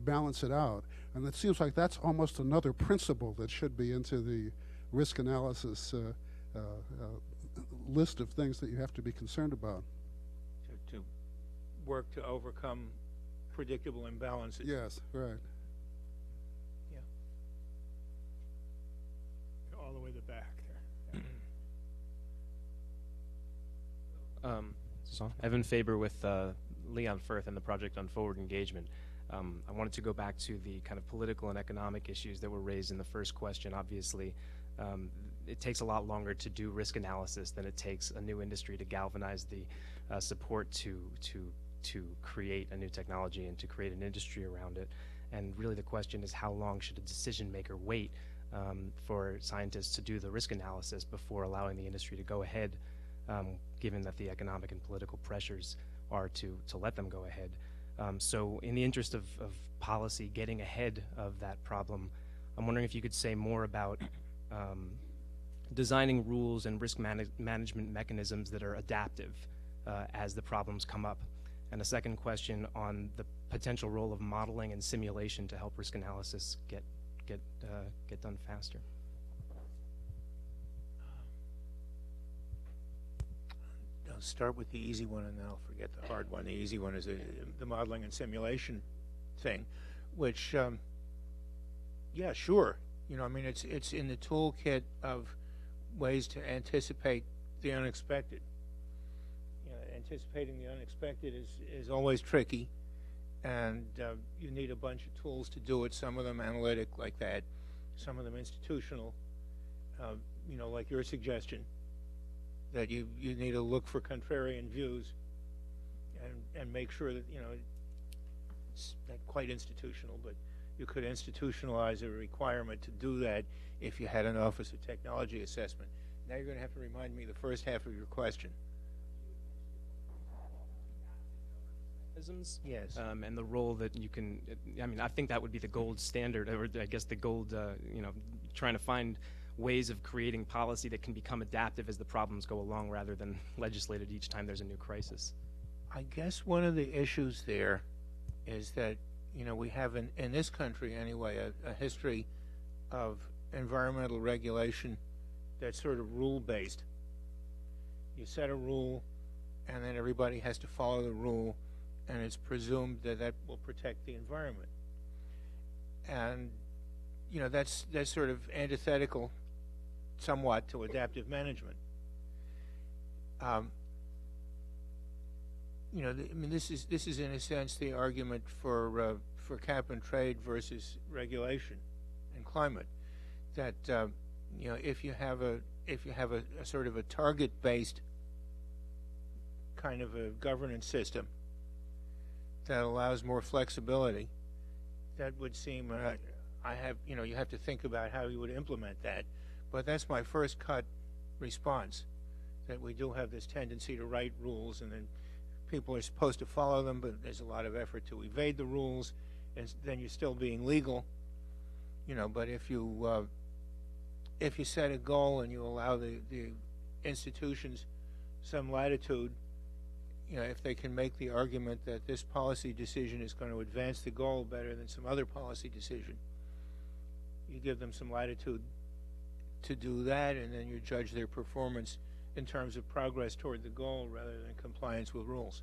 balance it out. And it seems like that's almost another principle that should be into the risk analysis list of things that you have to be concerned about. To work to overcome predictable imbalances. Yes, right. Yeah. All the way to the back there. Evan Faber with Leon Firth and the Project on Forward Engagement. I wanted to go back to the kind of political and economic issues that were raised in the first question. Obviously, it takes a lot longer to do risk analysis than it takes a new industry to galvanize the support to create a new technology and to create an industry around it. And really the question is, how long should a decision maker wait for scientists to do the risk analysis before allowing the industry to go ahead, given that the economic and political pressures are to let them go ahead. So in the interest of policy getting ahead of that problem, I'm wondering if you could say more about designing rules and risk management mechanisms that are adaptive as the problems come up. And a second question on the potential role of modeling and simulation to help risk analysis get done faster. I'll start with the easy one, and then I'll forget the hard one. The easy one is the modeling and simulation thing, which, yeah, sure. I mean, it's in the toolkit of ways to anticipate the unexpected. Anticipating the unexpected is always tricky, and you need a bunch of tools to do it. Some of them analytic, like that. Some of them institutional, like your suggestion. that you need to look for contrarian views and make sure that, it's not quite institutional, but you could institutionalize a requirement to do that if you had an Office of Technology Assessment. Now you're going to have to remind me the first half of your question. Yes. And the role that you can, I think that would be the gold standard, or I guess the gold, trying to find ways of creating policy that can become adaptive as the problems go along rather than legislated each time there's a new crisis. I guess one of the issues there is that, we have in this country anyway, a history of environmental regulation that's sort of rule-based. You set a rule, and then everybody has to follow the rule, and it's presumed that that will protect the environment. And, that's sort of antithetical somewhat to adaptive management. This is in a sense the argument for cap and trade versus regulation and climate. That if you have a sort of a target-based kind of a governance system that allows more flexibility, that would seem you have to think about how you would implement that. But that's my first cut response, that we do have this tendency to write rules, and then people are supposed to follow them, but there's a lot of effort to evade the rules, and then you're still being legal. But if you set a goal and you allow the institutions some latitude, if they can make the argument that this policy decision is going to advance the goal better than some other policy decision, you give them some latitude to do that, and then you judge their performance in terms of progress toward the goal rather than compliance with rules.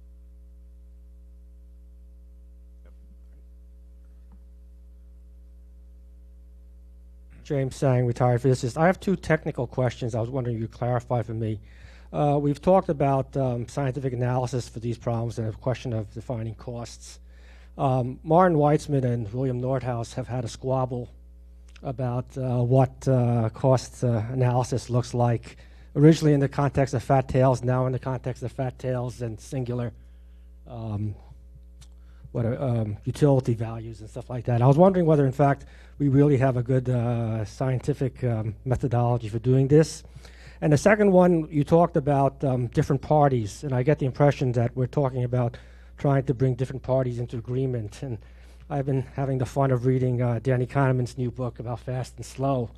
James Sang, retired physicist. I have two technical questions I was wondering if you could clarify for me. We've talked about scientific analysis for these problems and a question of defining costs. Martin Weitzman and William Nordhaus have had a squabble about what cost analysis looks like, originally in the context of fat tails, now in the context of fat tails and singular utility values and stuff like that. I was wondering whether, in fact, we really have a good scientific methodology for doing this. And the second one, you talked about different parties, and I get the impression that we're talking about trying to bring different parties into agreement. And I've been having the fun of reading Danny Kahneman's new book about fast and slow,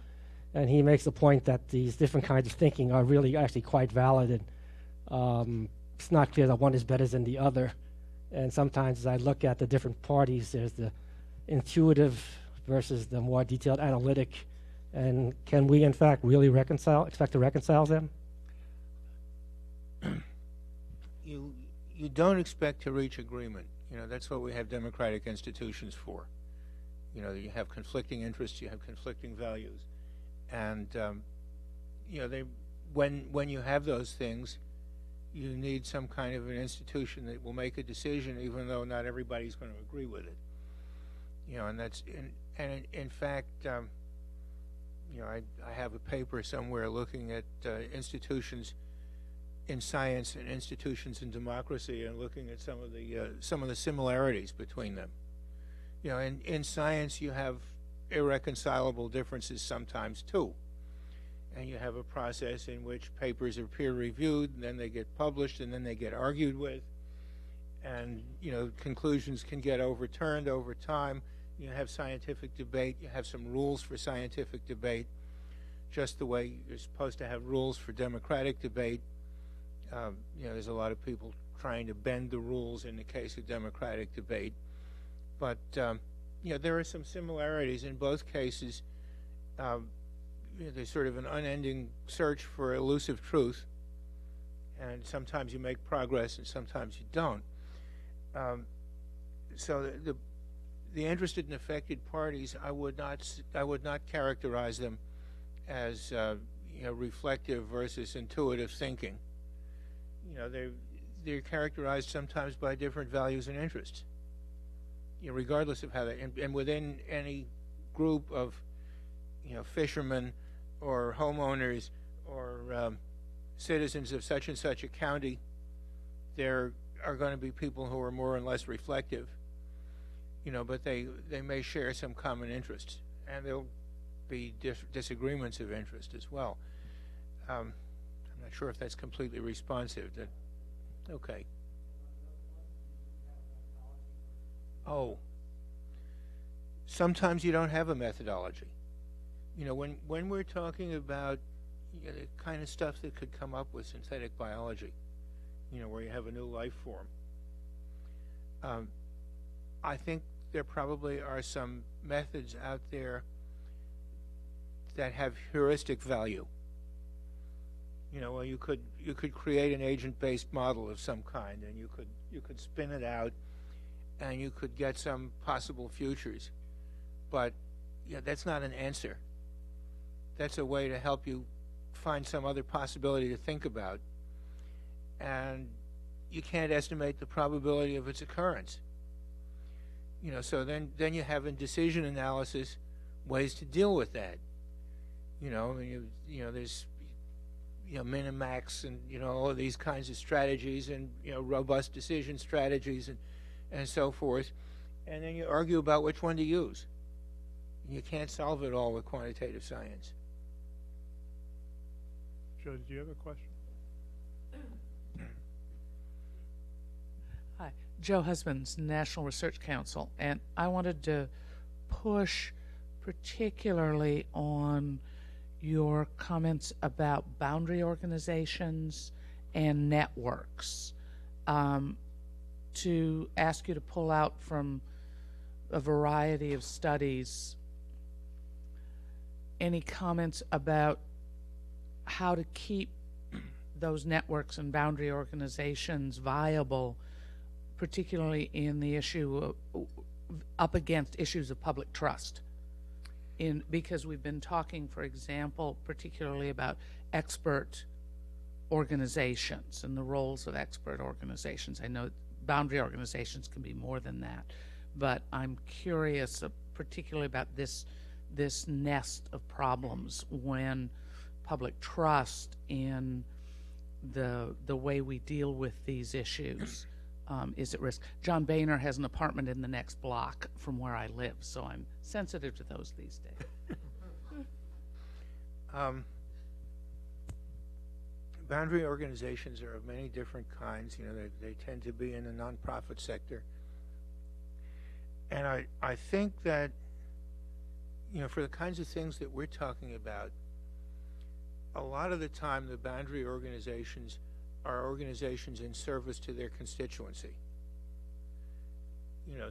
and he makes the point that these different kinds of thinking are really actually quite valid. And it's not clear that one is better than the other. And sometimes as I look at the different parties, there's the intuitive versus the more detailed analytic. And can we, in fact, really expect to reconcile them? You don't expect to reach agreement. That's what we have democratic institutions for. You have conflicting interests, you have conflicting values. And, when you have those things, you need some kind of an institution that will make a decision, even though not everybody's going to agree with it. And that's in fact, I have a paper somewhere looking at institutions in science and institutions in democracy, and looking at some of the similarities between them. In science you have irreconcilable differences sometimes too. And you have a process in which papers are peer-reviewed, and then they get published, and then they get argued with, and conclusions can get overturned over time. You have scientific debate. You have some rules for scientific debate, just the way you're supposed to have rules for democratic debate. There's a lot of people trying to bend the rules in the case of democratic debate, but there are some similarities in both cases. There's sort of an unending search for elusive truth, and sometimes you make progress and sometimes you don't. So the interested and affected parties, I would not characterize them as reflective versus intuitive thinking. They're characterized sometimes by different values and interests. Regardless of how they, and within any group of fishermen or homeowners or citizens of such and such a county, there are going to be people who are more and less reflective, but they may share some common interests, and there'll be disagreements of interest as well. I'm not sure if that's completely responsive. Okay. Oh. Sometimes you don't have a methodology. When we're talking about the kind of stuff that could come up with synthetic biology, where you have a new life form, I think there probably are some methods out there that have heuristic value. Well, you could create an agent-based model of some kind, and you could spin it out, and you could get some possible futures. But that's not an answer. That's a way to help you find some other possibility to think about, and you can't estimate the probability of its occurrence. So then you have in decision analysis ways to deal with that. There's Minimax and all of these kinds of strategies, and robust decision strategies and so forth, and then you argue about which one to use. You can't solve it all with quantitative science. Joe, did you have a question? Hi, Joe Husbands, National Research Council, and I wanted to push particularly on your comments about boundary organizations and networks, to ask you to pull out from a variety of studies any comments about how to keep those networks and boundary organizations viable, particularly in the issue of, up against issues of public trust. Because we've been talking, for example, particularly about expert organizations and the roles of expert organizations. I know boundary organizations can be more than that, but I'm curious particularly about this nest of problems when public trust in the way we deal with these issues is at risk. John Boehner has an apartment in the next block from where I live, so I'm sensitive to those these days. Boundary organizations are of many different kinds. They tend to be in the nonprofit sector. And I think that, for the kinds of things that we're talking about, a lot of the time the boundary organizations are organizations in service to their constituency.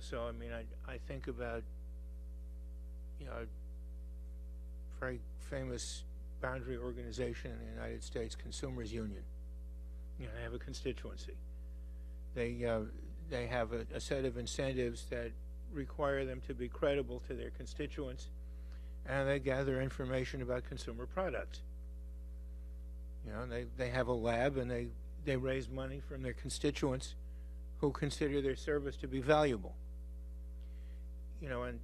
So I think about, a very famous boundary organization in the United States, Consumers Union. They have a constituency. They have a set of incentives that require them to be credible to their constituents, and they gather information about consumer products. They have a lab, and they raise money from their constituents who consider their service to be valuable. And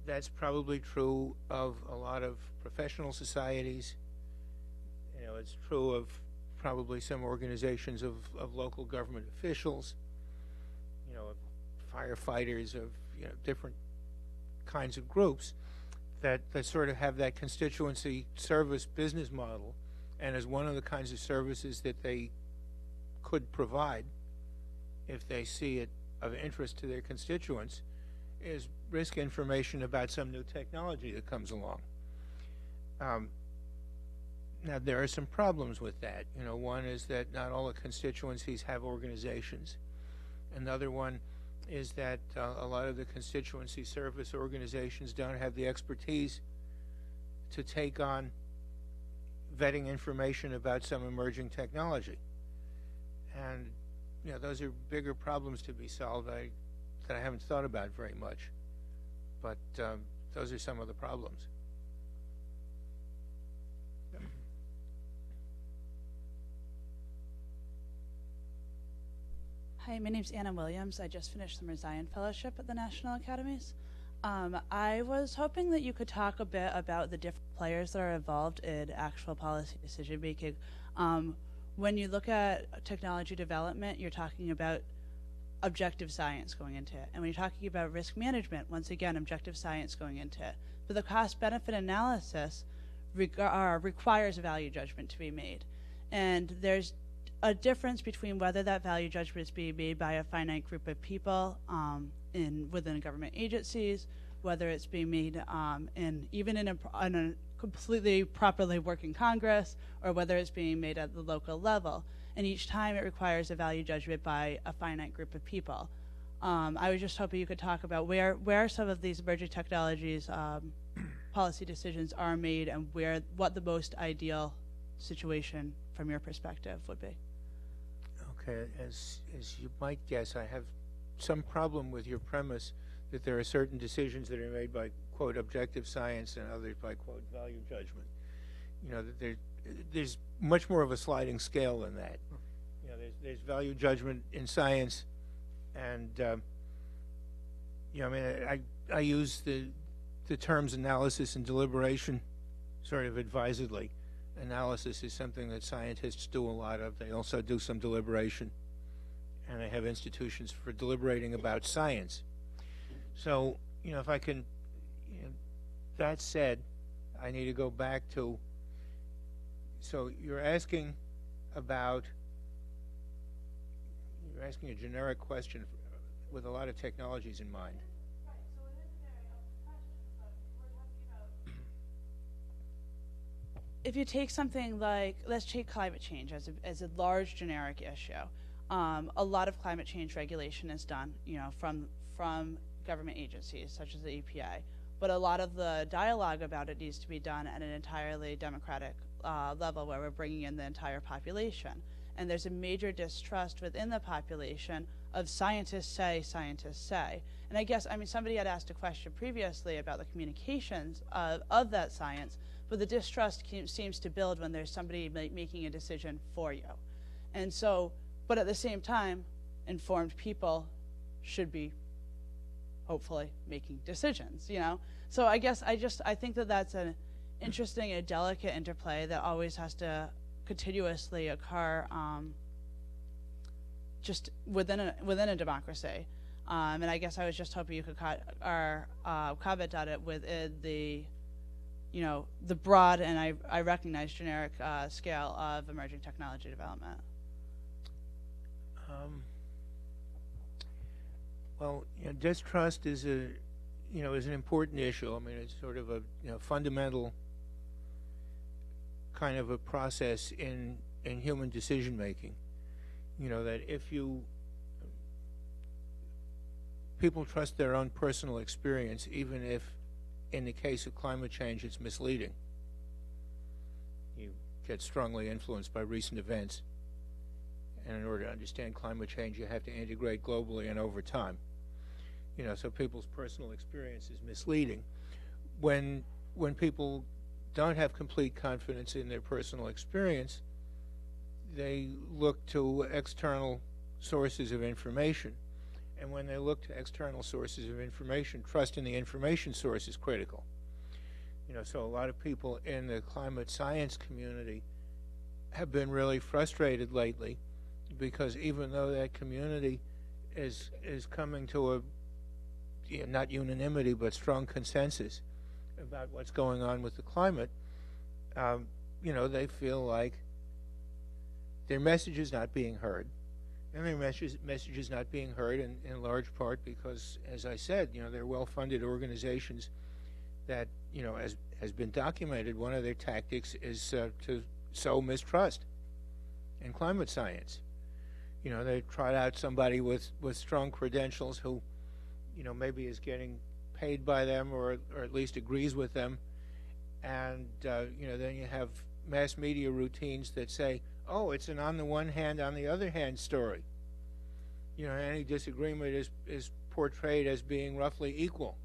that's probably true of a lot of professional societies. It's true of probably some organizations of local government officials, of firefighters, of different kinds of groups that sort of have that constituency service business model, and as one of the kinds of services that they could provide, if they see it of interest to their constituents, is risk information about some new technology that comes along. Now, there are some problems with that. One is that not all the constituencies have organizations. Another one is that a lot of the constituency service organizations don't have the expertise to take on vetting information about some emerging technology. And, those are bigger problems to be solved that I haven't thought about very much. But those are some of the problems. Hi, my name's Anna Williams. I just finished the Zion Fellowship at the National Academies. I was hoping that you could talk a bit about the different players that are involved in actual policy decision making. when you look at technology development, you're talking about objective science going into it. And when you're talking about risk management, once again, objective science going into it. But the cost-benefit analysis requires a value judgment to be made. And there's a difference between whether that value judgment is being made by a finite group of people within government agencies, whether it's being made even in a completely properly working Congress, or whether it's being made at the local level. And each time it requires a value judgment by a finite group of people. I was just hoping you could talk about where some of these emerging technologies policy decisions are made, and what the most ideal situation from your perspective would be. Okay, as you might guess, I have some problem with your premise that there are certain decisions that are made by, quote, objective science and others by, quote, value judgment. You know, that there's much more of a sliding scale than that. You know, there's value judgment in science, and you know, I mean, I use the terms analysis and deliberation sort of advisedly. Analysis is something that scientists do a lot of. They also do some deliberation, and they have institutions for deliberating about science. So, you know, if I can, you know, that said, I need to go back to, so you're asking a generic question with a lot of technologies in mind. If you take something like, let's take climate change as a large generic issue, a lot of climate change regulation is done, you know, from government agencies such as the EPA, but a lot of the dialogue about it needs to be done at an entirely democratic level, where we're bringing in the entire population. And there's a major distrust within the population of scientists say. And I guess, I mean, somebody had asked a question previously about the communications of that science, but the distrust seems to build when there's somebody making a decision for you. And so, but at the same time, informed people should be hopefully making decisions, you know? So I guess I think that that's an interesting and delicate interplay that always has to continuously occur just within a democracy. And I guess I was just hoping you could comment on it within the, you know, the broad and I recognize generic scale of emerging technology development. Well, you know, distrust is an important issue. I mean, it's sort of a fundamental kind of a process in human decision making. You know, that if people trust their own personal experience, even if in the case of climate change it's misleading. You get strongly influenced by recent events. And in order to understand climate change, you have to integrate globally and over time. You know, so people's personal experience is misleading. When people don't have complete confidence in their personal experience, they look to external sources of information. And when they look to external sources of information, trust in the information source is critical. You know, so a lot of people in the climate science community have been really frustrated lately, because even though that community is coming to a not unanimity but strong consensus about what's going on with the climate, you know, they feel like their message is not being heard. And their message is not being heard in large part because, as I said, you know, they're well-funded organizations that, you know, as has been documented, one of their tactics is to sow mistrust in climate science. You know, they trot out somebody with strong credentials who, you know, maybe is getting paid by them or at least agrees with them. And, you know, then you have mass media routines that say, oh, it's an on the one hand, on the other hand story. You know, any disagreement is portrayed as being roughly equal.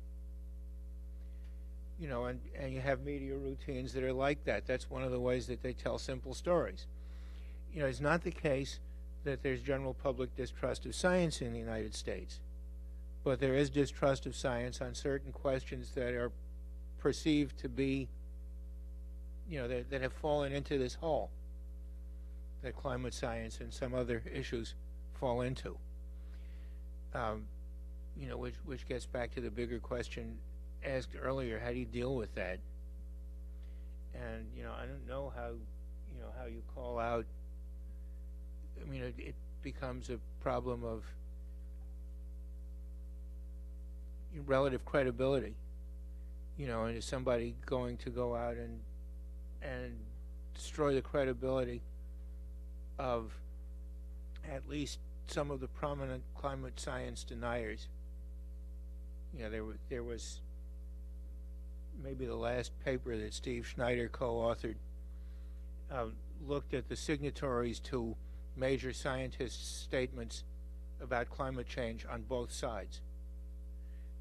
You know, and you have media routines that are like that. That's one of the ways that they tell simple stories. You know, it's not the case that there's general public distrust of science in the United States, but there is distrust of science on certain questions that are perceived to be, you know, that have fallen into this hole. that climate science and some other issues fall into. You know, which gets back to the bigger question asked earlier: how do you deal with that? And you know, I don't know how you call out. I mean, it becomes a problem of relative credibility. You know, and is somebody going to go out and destroy the credibility of at least some of the prominent climate science deniers? You know, there was maybe the last paper that Steve Schneider co-authored looked at the signatories to major scientists' statements about climate change on both sides.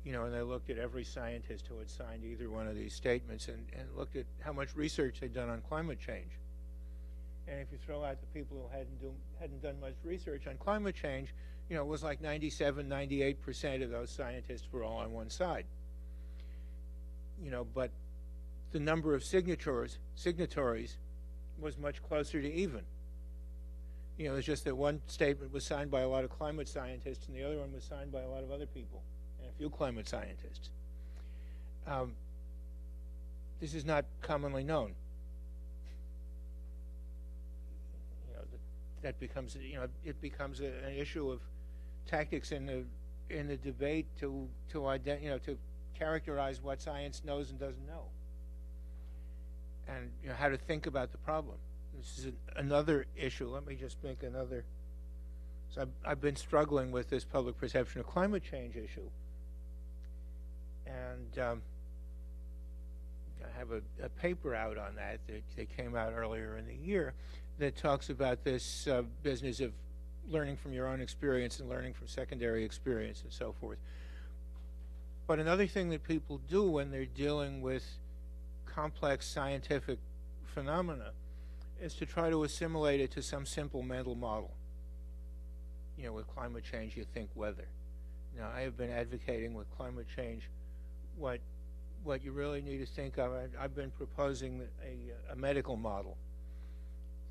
You know, and they looked at every scientist who had signed either one of these statements and looked at how much research they'd done on climate change. And if you throw out the people who hadn't done much research on climate change, you know, it was like 97, 98% of those scientists were all on one side. You know, but the number of signatories was much closer to even. You know, it's just that one statement was signed by a lot of climate scientists and the other one was signed by a lot of other people and a few climate scientists. This is not commonly known. You know, that becomes, you know, it becomes an issue of tactics in the debate to characterize what science knows and doesn't know, and you know, how to think about the problem. This is another issue. Let me just make another. So I've been struggling with this public perception of climate change issue, and I have a paper out on that came out earlier in the year that talks about this business of learning from your own experience and learning from secondary experience and so forth. But another thing that people do when they're dealing with complex scientific phenomena is to try to assimilate it to some simple mental model. You know, with climate change, you think weather. Now, I have been advocating with climate change what you really need to think of. I've been proposing a medical model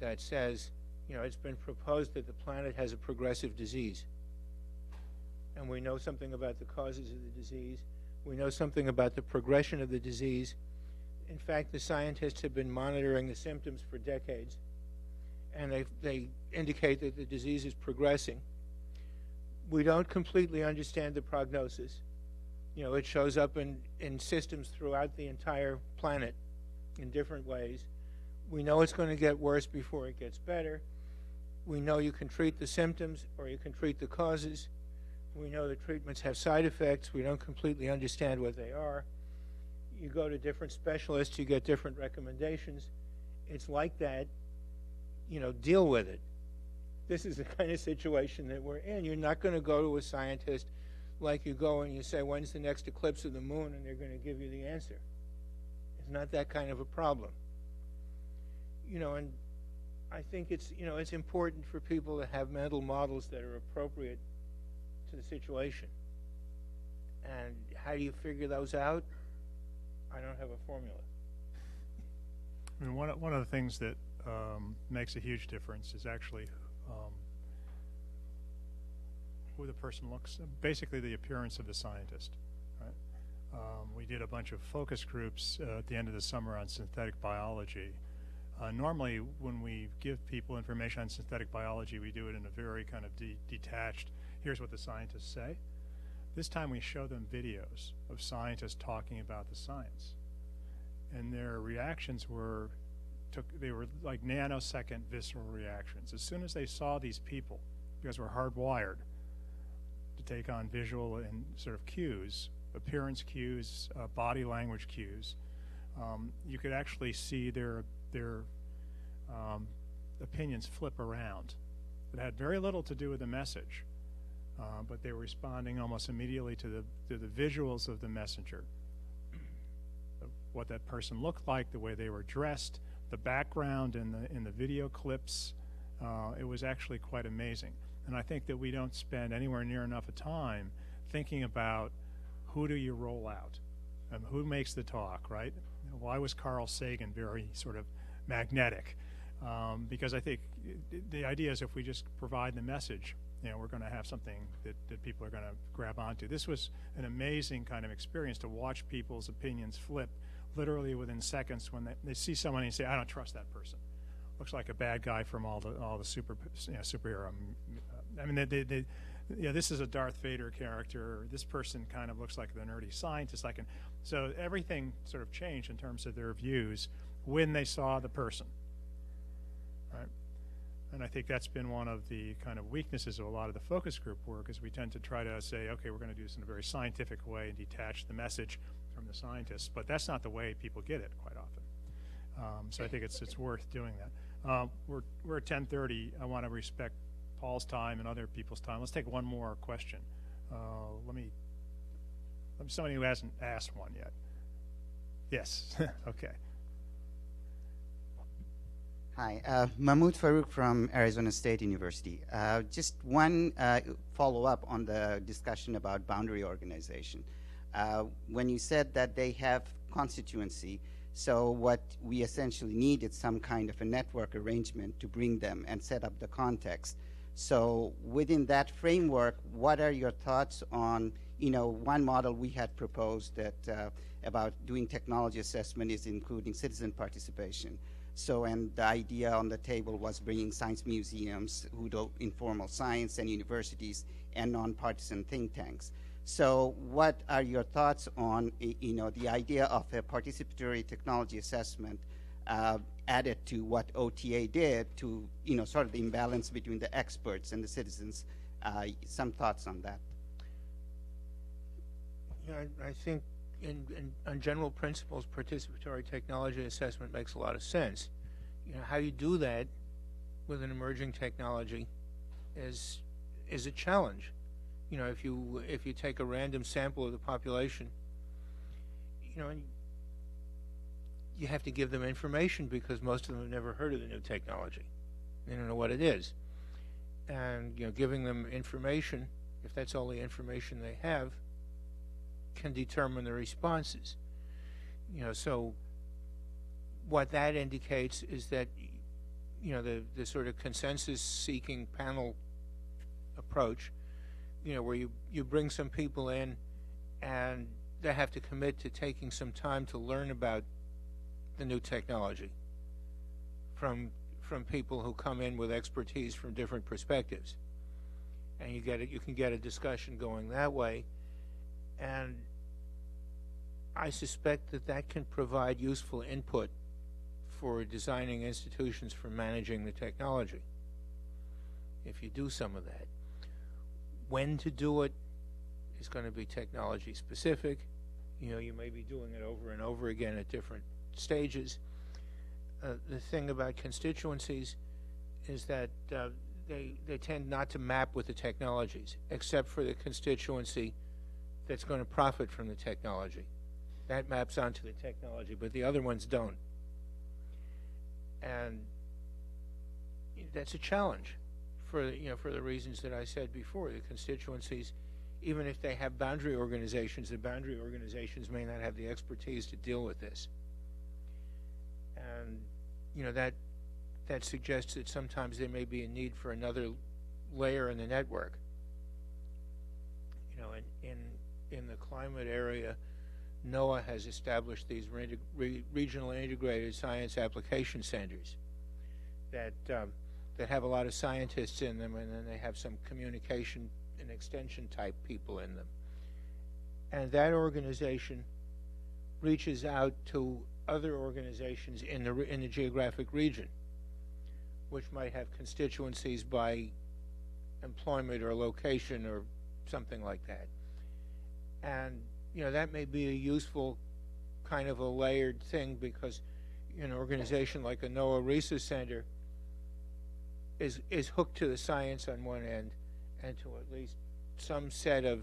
that says, you know, it's been proposed that the planet has a progressive disease. And we know something about the causes of the disease. We know something about the progression of the disease. In fact, the scientists have been monitoring the symptoms for decades, and they indicate that the disease is progressing. We don't completely understand the prognosis. You know, it shows up in systems throughout the entire planet in different ways. We know it's going to get worse before it gets better. We know you can treat the symptoms or you can treat the causes. We know the treatments have side effects. We don't completely understand what they are. You go to different specialists, you get different recommendations. It's like that. You know, deal with it. This is the kind of situation that we're in. You're not going to go to a scientist like you go and you say, when's the next eclipse of the moon, and they're going to give you the answer. It's not that kind of a problem. You know, and I think it's important for people to have mental models that are appropriate to the situation. And how do you figure those out? I don't have a formula. I mean, one of the things that makes a huge difference is actually who the person looks, basically the appearance of the scientist. Right? We did a bunch of focus groups at the end of the summer on synthetic biology. Normally, when we give people information on synthetic biology, we do it in a very kind of detached, here's what the scientists say. This time we show them videos of scientists talking about the science. And their reactions were like nanosecond visceral reactions. As soon as they saw these people, because we're hardwired to take on visual and sort of cues, appearance cues, body language cues, you could actually see their opinions flip around. It had very little to do with the message, but they were responding almost immediately to the visuals of the messenger. What that person looked like, the way they were dressed, the background in the video clips. It was actually quite amazing. And I think that we don't spend anywhere near enough of time thinking about who do you roll out, who makes the talk, right? Why was Carl Sagan very sort of magnetic? because I think the idea is if we just provide the message, we're going to have something that people are going to grab onto. This was an amazing kind of experience to watch people's opinions flip literally within seconds when they see someone and say, I don't trust that person. Looks like a bad guy from all the superhero. I mean, this is a Darth Vader character. This person kind of looks like the nerdy scientist. So everything sort of changed in terms of their views when they saw the person, right? And I think that's been one of the kind of weaknesses of a lot of the focus group work, is we tend to try to say, okay, we're going to do this in a very scientific way and detach the message from the scientists, but that's not the way people get it quite often. So I think it's worth doing that. We're at 10:30. I want to respect Paul's time and other people's time. Let's take one more question. Somebody who hasn't asked one yet. Yes. Okay. Hi, Mahmoud Farouk from Arizona State University. Just one follow-up on the discussion about boundary organization. When you said that they have constituency, so what we essentially need is some kind of a network arrangement to bring them and set up the context. So within that framework, what are your thoughts on, one model we had proposed that about doing technology assessment is including citizen participation. So, and the idea on the table was bringing science museums who do informal science and universities and nonpartisan think tanks. So what are your thoughts on, the idea of a participatory technology assessment added to what OTA did to, sort of the imbalance between the experts and the citizens? Some thoughts on that? Yeah, I think on general principles, participatory technology assessment makes a lot of sense. How you do that with an emerging technology is a challenge. If you take a random sample of the population, and you have to give them information because most of them have never heard of the new technology. They don't know what it is. And giving them information, if that's all the information they have, can determine the responses. So what that indicates is that the sort of consensus-seeking panel approach, where you bring some people in and they have to commit to taking some time to learn about the new technology from people who come in with expertise from different perspectives, and you can get a discussion going that way. And I suspect that can provide useful input for designing institutions for managing the technology, if you do some of that. When to do it is going to be technology specific. You may be doing it over and over again at different stages. The thing about constituencies is that they tend not to map with the technologies, except for the constituency that's going to profit from the technology. That maps onto the technology, but the other ones don't. And that's a challenge for the reasons that I said before. The constituencies, even if they have boundary organizations, the boundary organizations may not have the expertise to deal with this. And that suggests that sometimes there may be a need for another layer in the network. In the climate area, NOAA has established these regionally integrated science application centers that have a lot of scientists in them, and then they have some communication and extension type people in them. And that organization reaches out to other organizations in the geographic region, which might have constituencies by employment or location or something like that. And that may be a useful kind of a layered thing, because an organization like a NOAA Research Center is hooked to the science on one end and to at least some set of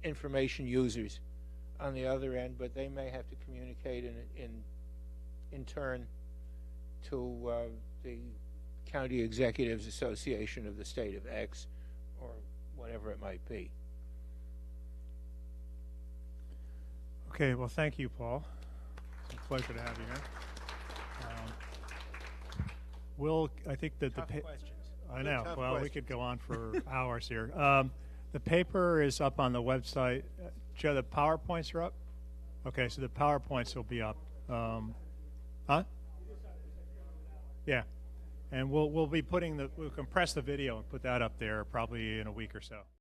information users on the other end, but they may have to communicate in turn to the County Executives Association of the state of X, or whatever it might be. Okay, well, thank you, Paul. It's a pleasure to have you here. I think that Tough questions. I Good know. tough Well, we questions. could go on for hours here. The paper is up on the website. Joe, the PowerPoints are up? Okay, so the PowerPoints will be up. Huh? Yeah. And we'll be we'll compress the video and put that up there probably in a week or so.